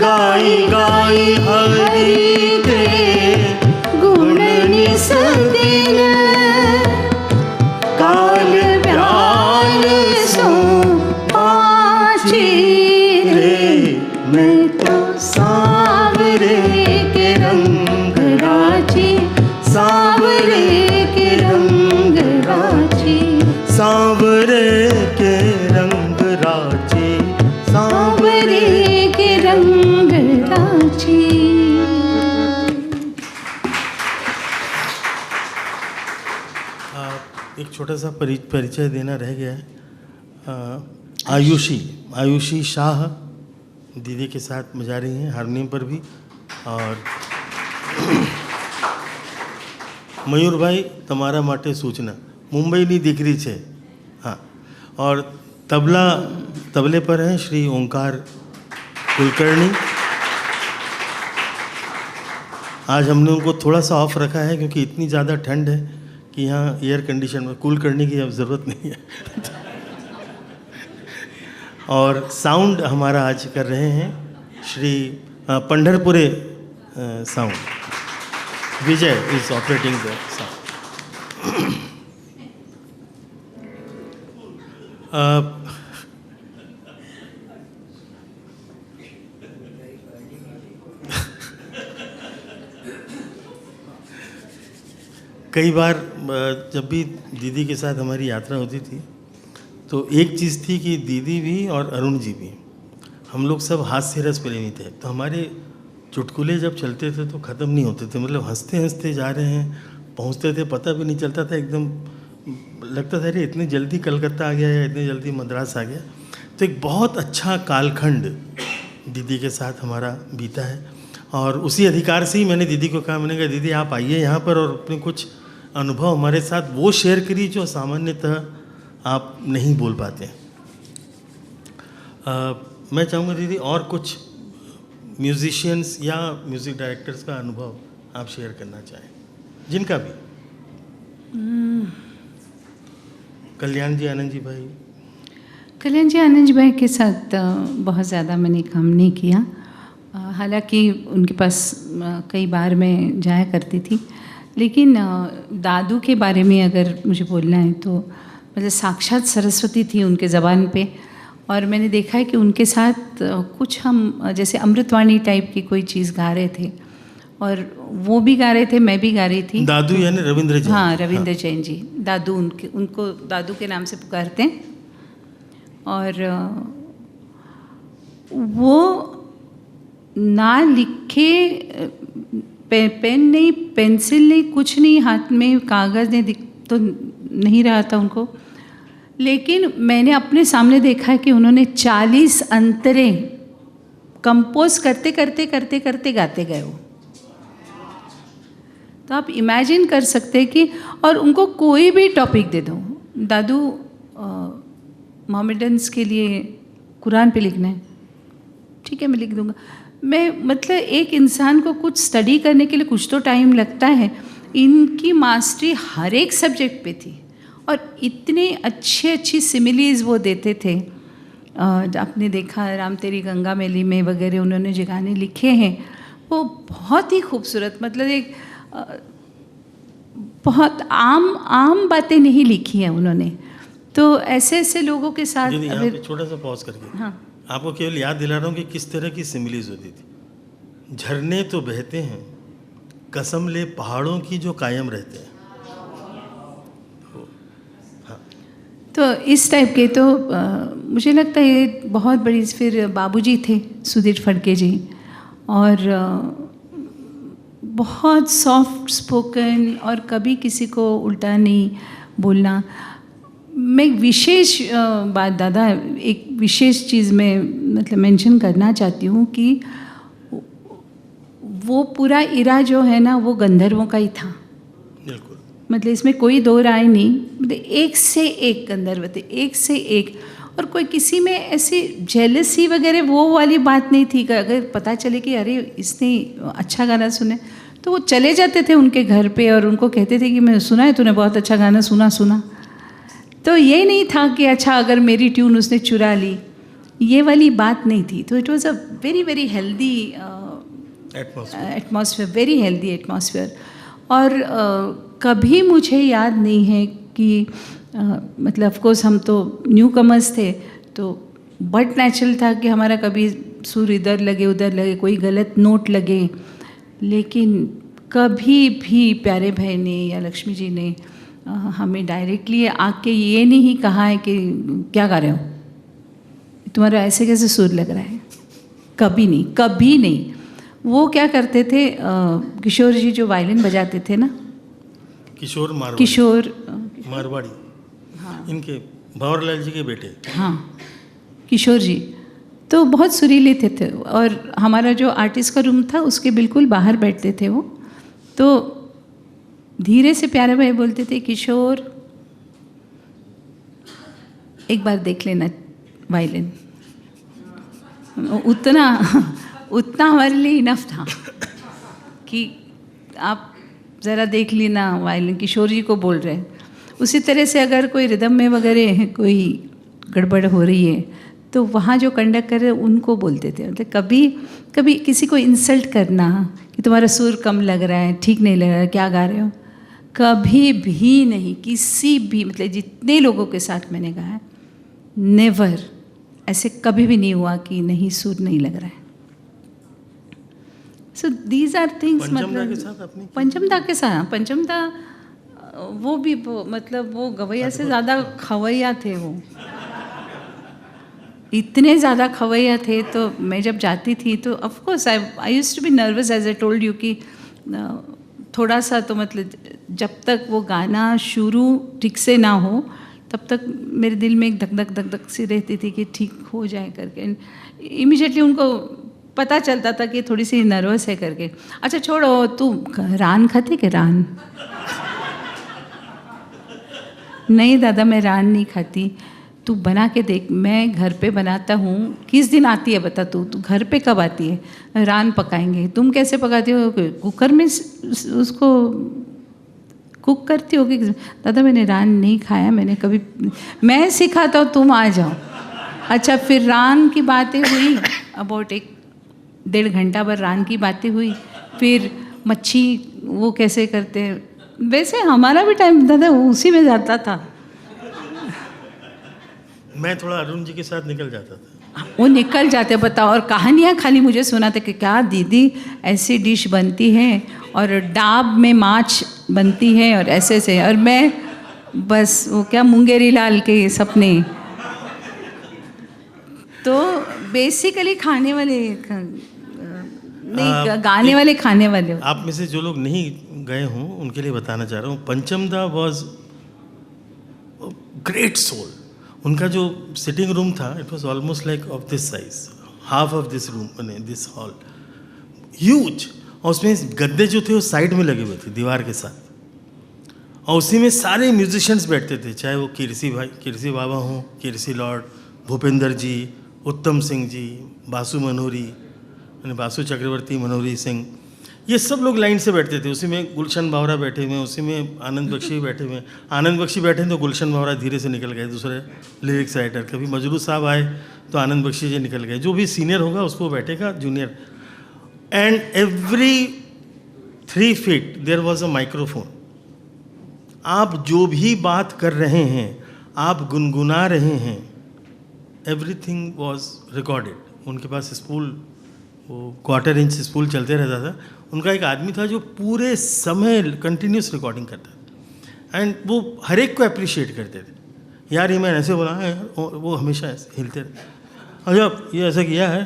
गाई गाई हरि के गुण निस दिन, काल व्याल सो पाछी रे, मैं तो सांवरे के रंग राची, सांवरे के रंग राची, सांवरे के रंग राची, सांवरे के रंग राची। एक छोटा सा परिचय देना रह गया है। आयुषी शाह दीदी के साथ बजा रही हैं हारमोनियम पर भी, और मयूर भाई તમારા માટે સૂચના मुंबईની દીકરી છે, हाँ, और तबले पर हैं श्री ओंकार कुलकर्णी। आज हमने उनको थोड़ा सा ऑफ रखा है क्योंकि इतनी ज़्यादा ठंड है कि यहाँ एयर कंडीशन में कूल करने की अब ज़रूरत नहीं है। और साउंड हमारा आज कर रहे हैं Shri Pandharpure sound, Vijay is operating the sound. कई बार जब भी दीदी के साथ हमारी यात्रा होती थी तो एक चीज़ थी कि दीदी भी और अरुण जी भी, हम लोग सब हास्य रस प्रेमी थे, तो हमारे चुटकुले जब चलते थे तो ख़त्म नहीं होते थे, मतलब हंसते हंसते जा रहे हैं, पहुंचते थे पता भी नहीं चलता था, एकदम लगता था अरे इतनी जल्दी कलकत्ता आ गया या इतनी जल्दी मद्रास आ गया। तो एक बहुत अच्छा कालखंड दीदी के साथ हमारा बीता है, और उसी अधिकार से ही मैंने दीदी को कहा, मैंने कहा दीदी आप आइए यहाँ पर और अपने कुछ अनुभव हमारे साथ वो शेयर करिए जो सामान्यतः आप नहीं बोल पाते हैं। मैं चाहूँगा दीदी और कुछ म्यूजिशियंस या म्यूज़िक डायरेक्टर्स का अनुभव आप शेयर करना चाहें, जिनका भी। कल्याण जी आनंद जी भाई। कल्याण जी आनंद जी भाई के साथ बहुत ज़्यादा मैंने काम नहीं किया, हालांकि उनके पास कई बार मैं जाया करती थी, लेकिन दादू के बारे में अगर मुझे बोलना है तो मतलब साक्षात सरस्वती थी उनके ज़बान पे, और मैंने देखा है कि उनके साथ कुछ हम जैसे अमृतवाणी टाइप की कोई चीज़ गा रहे थे, और वो भी गा रहे थे, मैं भी गा रही थी। दादू यानी रविंद्र जैन। हाँ, रविंद्र जैन जी, दादू उनको दादू के नाम से पुकारते हैं। और वो ना लिखे, पेन नहीं, पेंसिल नहीं, कुछ नहीं, हाथ में कागज़ नहीं दिख तो नहीं रहा था उनको, लेकिन मैंने अपने सामने देखा है कि उन्होंने 40 अंतरे कंपोज करते करते करते करते गाते गए वो। तो आप इमेजिन कर सकते हैं कि, और उनको कोई भी टॉपिक दे दो, दादू मोहम्मडन्स के लिए कुरान पे लिखना है, ठीक है मैं लिख दूंगा। मैं मतलब एक इंसान को कुछ स्टडी करने के लिए कुछ तो टाइम लगता है, इनकी मास्टरी हर एक सब्जेक्ट पे थी और इतने अच्छी सिमिलीज वो देते थे। आपने देखा राम तेरी गंगा मैली में वगैरह उन्होंने जो गाने लिखे हैं वो बहुत ही खूबसूरत, मतलब एक बहुत आम बातें नहीं लिखी हैं उन्होंने। तो ऐसे ऐसे लोगों के साथ यहाँ पे छोटा सा पॉज करके, हाँ, आपको केवल याद दिला रहा हूँ कि किस तरह की सिमिलीज होती थी। झरने तो बहते हैं, कसम ले पहाड़ों की जो कायम रहते हैं। तो इस टाइप के तो मुझे लगता है ये बहुत बड़ी। फिर बाबूजी थे सुधीर फड़के जी, और बहुत सॉफ्ट स्पोकन और कभी किसी को उल्टा नहीं बोलना। मैं एक विशेष बात दादा, एक विशेष चीज़ में मतलब मेंशन करना चाहती हूँ कि वो पूरा इरा जो है ना वो गंधर्वों का ही था। बिल्कुल, मतलब इसमें कोई दो राय नहीं, मतलब एक से एक गंधर्व थे, एक से एक। और कोई किसी में ऐसी जेलसी वगैरह वो वाली बात नहीं थी कि अगर पता चले कि अरे इसने अच्छा गाना सुने तो वो चले जाते थे उनके घर पे और उनको कहते थे कि मैं सुना है तूने बहुत अच्छा गाना सुना। तो ये नहीं था कि अच्छा अगर मेरी ट्यून उसने चुरा ली, ये वाली बात नहीं थी। तो it was a very very healthy atmosphere, very healthy atmosphere. और कभी मुझे याद नहीं है कि मतलब ऑफ कोर्स हम तो न्यू कमर्स थे, तो बट नेचुरल था कि हमारा कभी सुर इधर लगे उधर लगे, कोई गलत नोट लगे, लेकिन कभी भी प्यारे भाई ने या लक्ष्मी जी ने हमें डायरेक्टली आके ये नहीं कहा है कि क्या गा रहे हो, तुम्हारा ऐसे कैसे सुर लग रहा है, कभी नहीं, कभी नहीं। वो क्या करते थे, किशोर जी जो वायलिन बजाते थे ना, किशोर मारवाड़ी, हाँ, इनके भंवरलाल जी के बेटे, हाँ किशोर जी, तो बहुत सुरीले थे। और हमारा जो आर्टिस्ट का रूम था उसके बिल्कुल बाहर बैठते थे वो। तो धीरे से प्यारे भाई बोलते थे, किशोर एक बार देख लेना वायलिन। उतना हमारे लिए इनफ था कि आप ज़रा देख लेना वायलिन, किशोर जी को बोल रहे हैं। उसी तरह से अगर कोई रिदम में वगैरह कोई गड़बड़ हो रही है तो वहाँ जो कंडक्ट कर रहे उनको बोलते थे। मतलब कभी किसी को इंसल्ट करना कि तुम्हारा सुर कम लग रहा है, ठीक नहीं लग रहा है, क्या गा रहे हो, कभी भी नहीं। किसी भी मतलब जितने लोगों के साथ मैंने गाया है, नेवर, ऐसे कभी भी नहीं हुआ कि नहीं सुर नहीं लग रहा है। So these are things. मतलब पंचमदा के साथ, पंचमदा वो भी मतलब वो गवैया से ज़्यादा खवैया थे, वो इतने ज़्यादा खवैया थे। तो मैं जब जाती थी तो of course I used to be nervous, as I told you कि थोड़ा सा तो मतलब जब तक वो गाना शुरू ठीक से ना हो तब तक मेरे दिल में एक धक धक सी रहती थी कि ठीक हो जाए करके। इमीडिएटली उनको पता चलता था कि थोड़ी सी नर्वस है करके। अच्छा छोड़ो, तू रान खाती के रान? नहीं दादा मैं रान नहीं खाती, तू बना के देख, मैं घर पे बनाता हूँ। किस दिन आती है बता, तू घर पे कब आती है? रान पकाएंगे। तुम कैसे पकाती हो? कुकर में उसको कुक करती होगी? दादा मैंने रान नहीं खाया, मैंने कभी, मैं सिखाता हूँ, तुम आ जाओ। अच्छा फिर रान की बातें हुई, अबाउट 1-1.5 घंटा भर रान की बातें हुई। फिर मच्छी वो कैसे करते हैं, वैसे हमारा भी टाइम दादा उसी में जाता था। मैं थोड़ा अरुण जी के साथ निकल जाता था, वो निकल जाते, बताओ। और कहानियाँ खाली मुझे सुनाते कि क्या दीदी ऐसी डिश बनती है और डाब में माछ बनती है और ऐसे से, और मैं बस वो क्या मुंगेरी लाल के सपने। तो बेसिकली खाने वाले नहीं, गाने वाले खाने वाले। आप में से जो लोग नहीं गए हों उनके लिए बताना चाह रहा हूँ, पंचमदा वॉज ग्रेट सोल। उनका जो सिटिंग रूम था, it was almost like of this size, half of this room, this hall, huge. और उसमें गद्दे जो थे वो साइड में लगे हुए थे दीवार के साथ, और उसी में सारे म्यूजिशियंस बैठते थे, चाहे वो कीर्ति बाबा हों, कीर्ति लॉर्ड, भूपेंद्र जी, उत्तम सिंह जी, बासु मनोरी, यानी बासु चक्रवर्ती, मनोरी सिंह, ये सब लोग लाइन से बैठते थे। उसी में गुलशन बावरा बैठे हुए हैं, उसी में आनंद बख्शी बैठे हुए हैं। आनंद बख्शी बैठे तो गुलशन बावरा धीरे से निकल गए, दूसरे लिरिक्स राइटर। कभी मजरू साहब आए तो आनंद बख्शी जी निकल गए, जो भी सीनियर होगा उसको बैठेगा junior. And every 3 feet there was a microphone. आप जो भी बात कर रहे हैं, आप गुनगुना रहे हैं, एवरीथिंग वॉज रिकॉर्डेड। उनके पास स्पूल, वो 1/4 इंच स्पूल चलते रहता था। उनका एक आदमी था जो पूरे समय कंटिन्यूस रिकॉर्डिंग करता था, एंड वो हर एक को अप्रिशिएट करते थे। यार ये मैंने ऐसे बोला है, वो हमेशा ऐसे हिलते रहे, अच्छा ये ऐसा किया है,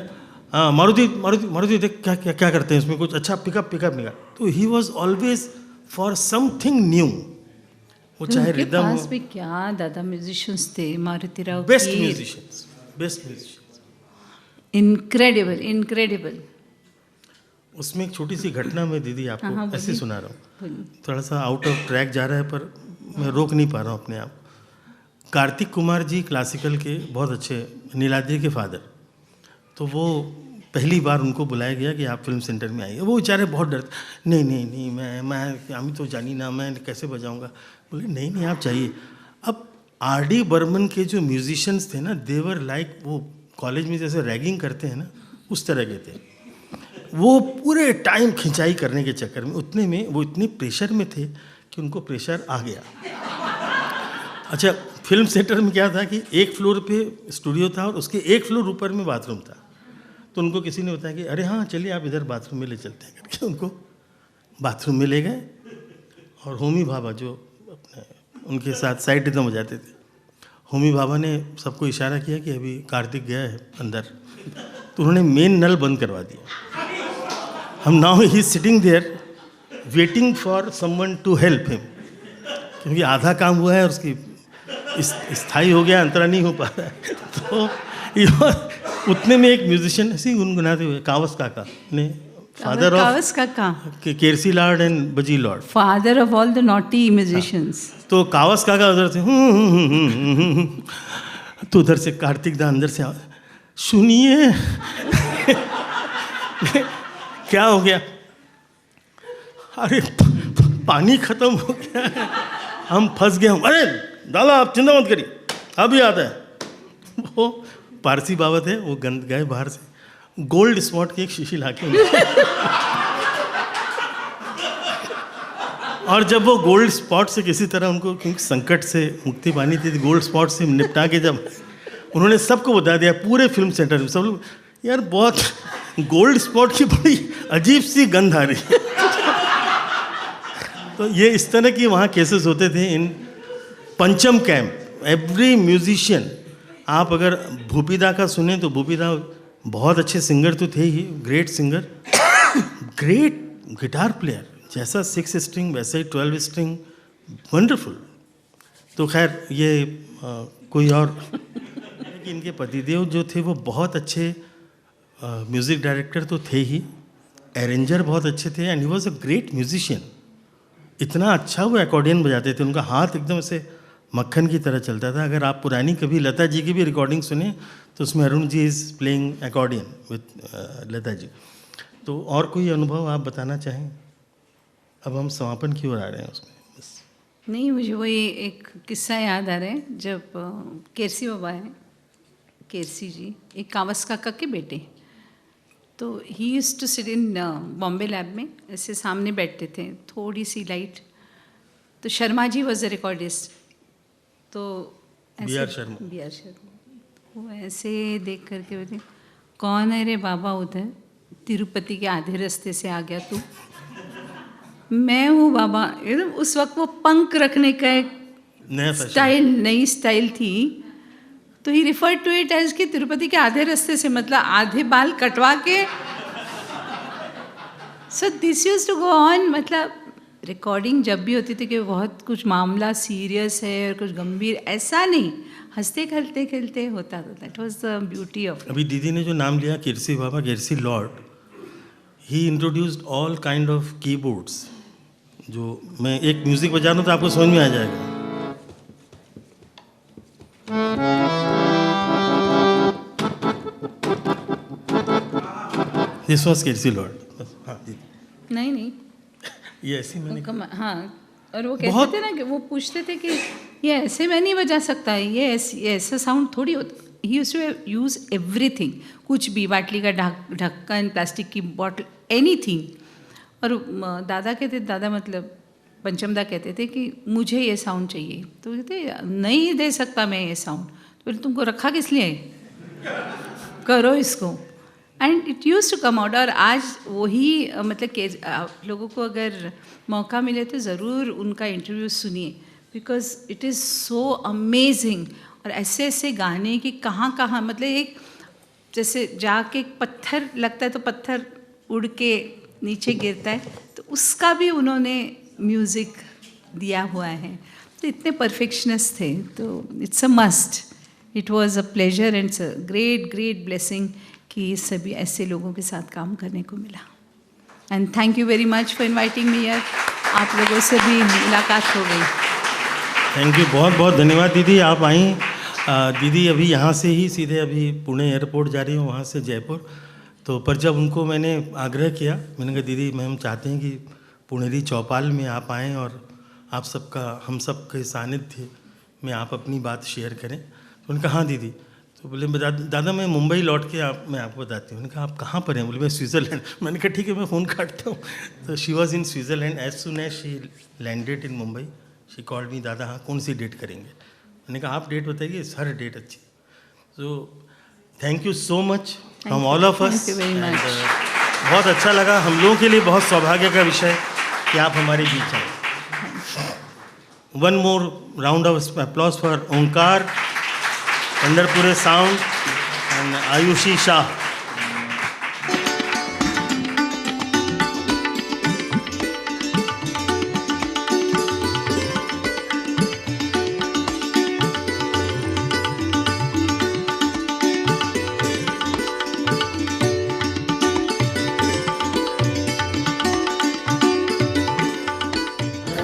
हाँ मारुति देख क्या क्या क्या करते हैं इसमें, कुछ अच्छा पिकअप। तो he was always for something new. वो चाहे रिदम पास भी क्या दादा म्यूजिशियंस थे, Maruti Rao, best musicians. Incredible. उसमें एक छोटी सी घटना मैं दीदी आपको हाँ, ऐसे सुना रहा हूँ, थोड़ा सा आउट ऑफ ट्रैक जा रहा है पर मैं रोक नहीं पा रहा हूँ अपने आप। कार्तिक कुमार जी क्लासिकल के बहुत अच्छे, नीलाद्री के फादर, तो वो पहली बार उनको बुलाया गया कि आप फिल्म सेंटर में आइए। वो बेचारे बहुत डरते, नहीं मैं हम तो जानी ना, मैं कैसे बजाऊंगा। बोले नहीं आप चाहिए। अब R.D. बर्मन के जो म्यूजिशियंस थे ना, देवर लाइक, वो कॉलेज में जैसे रैगिंग करते हैं ना, उस तरह के थे। वो पूरे टाइम खिंचाई करने के चक्कर में, उतने में वो इतने प्रेशर में थे कि उनको प्रेशर आ गया। अच्छा, फिल्म सेंटर में क्या था कि एक फ्लोर पे स्टूडियो था और उसके एक फ्लोर ऊपर में बाथरूम था। तो उनको किसी ने बताया कि अरे हाँ चलिए आप इधर बाथरूम में ले चलते हैं करके उनको बाथरूम में ले गए। और होमी भाभा जो अपने उनके साथ साइड रिदम बजाते थे, होमी भाभा ने सबको इशारा किया कि अभी कार्तिक गया है अंदर, तो उन्होंने मेन नल बंद करवा दिया। हम now he sitting there waiting for someone to help him, क्योंकि आधा काम हुआ है और उसकी स्थायी हो गया, अंतरा नहीं हो पा रहा है। तो उतने में एक म्यूजिशियन ऐसे ही गुनगुनाते हुए, कावस काका ने, फादर कावस काका, केरसी लॉर्ड एंड बजी Lord, father of all the naughty musicians. तो कावस काका उधर से तो उधर से कार्तिक दा अंदर से सुनिए क्या हो गया, अरे पानी खत्म हो गया है, हम फंस गए हम। अरे दादा आप चिंता मत करिए, अभी आता है। वो पारसी बाबा थे, वो गंद गए बाहर से, गोल्ड स्पॉट की एक शीशी लाके और जब वो गोल्ड स्पॉट से किसी तरह उनको, क्योंकि संकट से मुक्ति पानी थी, गोल्ड स्पॉट से निपटा के जब उन्होंने सबको बता दिया, पूरे फिल्म सेंटर में सब लोग, यार बहुत गोल्ड स्पॉट की बड़ी अजीब सी गंध आ रही है। तो ये इस तरह की वहाँ केसेस होते थे इन पंचम कैंप। एवरी म्यूजिशियन, आप अगर भूपीदा का सुने तो भूपीदा बहुत अच्छे सिंगर तो थे ही, great singer, great guitar player, जैसा 6 स्ट्रिंग वैसे ही 12 स्ट्रिंग, वंडरफुल। तो खैर ये कोई और कि इनके पतिदेव जो थे वो बहुत अच्छे म्यूज़िक डायरेक्टर तो थे ही, अरेंजर बहुत अच्छे थे, and he was a great musician. इतना अच्छा वो एकॉर्डियन बजाते थे, उनका हाथ एकदम ऐसे मक्खन की तरह चलता था। अगर आप पुरानी कभी लता जी की भी रिकॉर्डिंग सुने तो उसमें Arun ji is playing accordion with Lata ji. तो और कोई अनुभव आप बताना चाहें? अब हम समापन की ओर आ रहे हैं उसमें बस। नहीं, मुझे वही एक किस्सा याद आ रहा है, जब केरसी बाबा हैं, केरसी जी एक कावस काका के बेटे, तो he used to sit in Bombay lab में, ऐसे सामने बैठते थे, थोड़ी सी लाइट, तो Sharma ji was a recordist, तो बी आर शर्मा, वो ऐसे देख करके बोले, कौन है रे बाबा उधर, तिरुपति के आधे रास्ते से आ गया तू? मैं हूँ बाबा। उस वक्त वो पंख रखने का एक नई स्टाइल थी, तो ही रिफर टू इट एज कि तिरुपति के आधे रास्ते से, मतलब आधे बाल कटवा के। So this use to go on, मतलब रिकॉर्डिंग जब भी होती थी कि बहुत कुछ मामला सीरियस है और कुछ गंभीर, ऐसा नहीं, हंसते खेलते खेलते होता था। That was the beauty of. अभी दीदी ने जो नाम लिया कीर्ति बाबा, Kirti lord, he introduced all kind of keyboards, जो मैं एक म्यूज़िक बजा रहा हूँ तो आपको समझ में आ जाएगा। This was Kersi Lord. हाँ जी, नहीं ये ऐसी मैंने हाँ, और वो कहते थे ना कि वो पूछते थे कि ये ऐसे मैं नहीं बजा सकता, ये ऐसा साउंड थोड़ी होता। He used to use everything, कुछ भी, बाटली का ढक्कन, प्लास्टिक की बॉटल, एनीथिंग। और दादा कहते, दादा मतलब पंचमदा कहते थे कि मुझे ये साउंड चाहिए, तो कहते नहीं दे सकता मैं ये साउंड। तो बोले तुमको रखा किस लिए, करो इसको। And it use to come out. और आज वही मतलब कि आप लोगों को अगर मौका मिले तो ज़रूर उनका इंटरव्यू सुनिए, because it is so amazing. और ऐसे ऐसे गाने कि कहाँ कहाँ, मतलब एक जैसे जाके एक पत्थर लगता है तो पत्थर उड़ के नीचे गिरता है, तो उसका भी उन्होंने म्यूज़िक दिया हुआ है। तो इतने परफेक्शनिस्ट थे, तो it's a must. It was a pleasure and it's a great great blessing कि सभी ऐसे लोगों के साथ काम करने को मिला। And thank you very much for inviting me here. आप लोगों से भी मुलाकात हो गई। थैंक यू, बहुत बहुत धन्यवाद दीदी, आप आई। दीदी अभी यहाँ से ही सीधे अभी पुणे एयरपोर्ट जा रही हूँ, वहाँ से जयपुर। तो पर जब उनको मैंने आग्रह किया, मैंने कहा दीदी मैं हम चाहते हैं कि पुणेरी चौपाल में आप आएँ और आप सबका, हम सब के सानिध्य में आप अपनी बात शेयर करें। तो उन्होंने कहा हाँ दीदी। तो बोले दादा मैं मुंबई लौट के मैं आपको बताती हूँ। मैंने कहा आप कहाँ पर हैं? बोले मैं स्विट्ज़रलैंड। मैंने कहा ठीक है मैं फ़ोन काटता हूँ। तो she was in Switzerland. As soon as she landed in Mumbai she called me, दादा हाँ कौन सी डेट करेंगे? मैंने कहा आप डेट बताइए, हर डेट अच्छी। So thank you so much from all of us. बहुत अच्छा लगा, हम लोगों के लिए बहुत सौभाग्य का विषय कि आप हमारे बीच आए। One more round of applause for Omkar, Pandharpure sound and Ayushi Shah.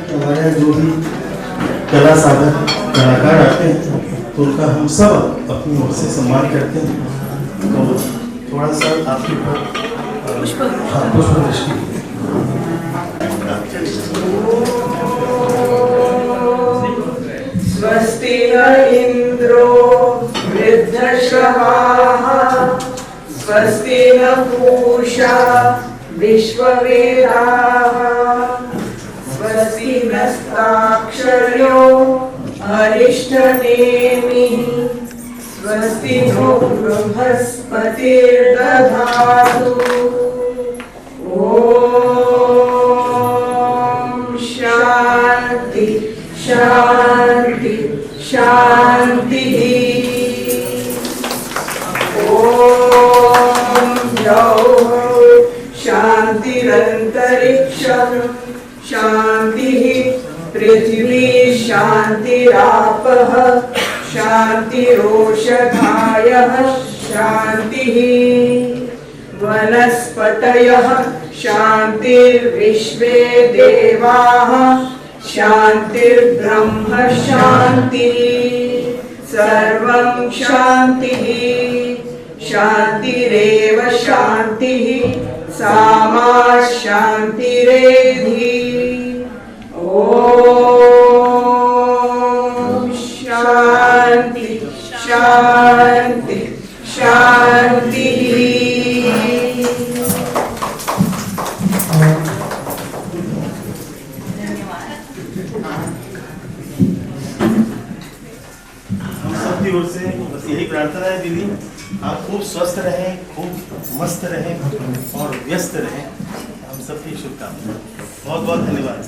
हमारे जो भी कला साधक कलाकार आते हैं तो उनका हम सब अपनी ओर से सम्मान करते हैं। तो थोड़ा सा आपके ऊपर पुष्प दृष्टि। स्वस्ति न इंद्रो वृद्धश्रवाः स्वस्ति न पूषा विश्ववेदाः स्वस्ति नस्ताक्षर्यो अरिष्टनेमिः स्वस्ति नो बृहस्पतिर्दधातु। ॐ शान्ति शान्ति शान्तिः। ॐ द्यौः शान्तिरन्तरिक्षं शान्तिः, पृथ्वी शान्तिरापः शान्तिरोषधायः शान्तिः, वनस्पतयः शान्तिर्विश्वे देवाः शान्तिर्ब्रह्म शान्तिः, सर्वं शान्तिः शान्तिरेव शान्तिः सामा शान्तिरेधि। ॐ शान्ति शान्ति शान्तिः। हम सबकी ओर से बस यही प्रार्थना है दीदी, आप खूब स्वस्थ रहें, खूब मस्त रहें और व्यस्त रहें। हम सबकी शुभकामनाएं। बहुत बहुत धन्यवाद।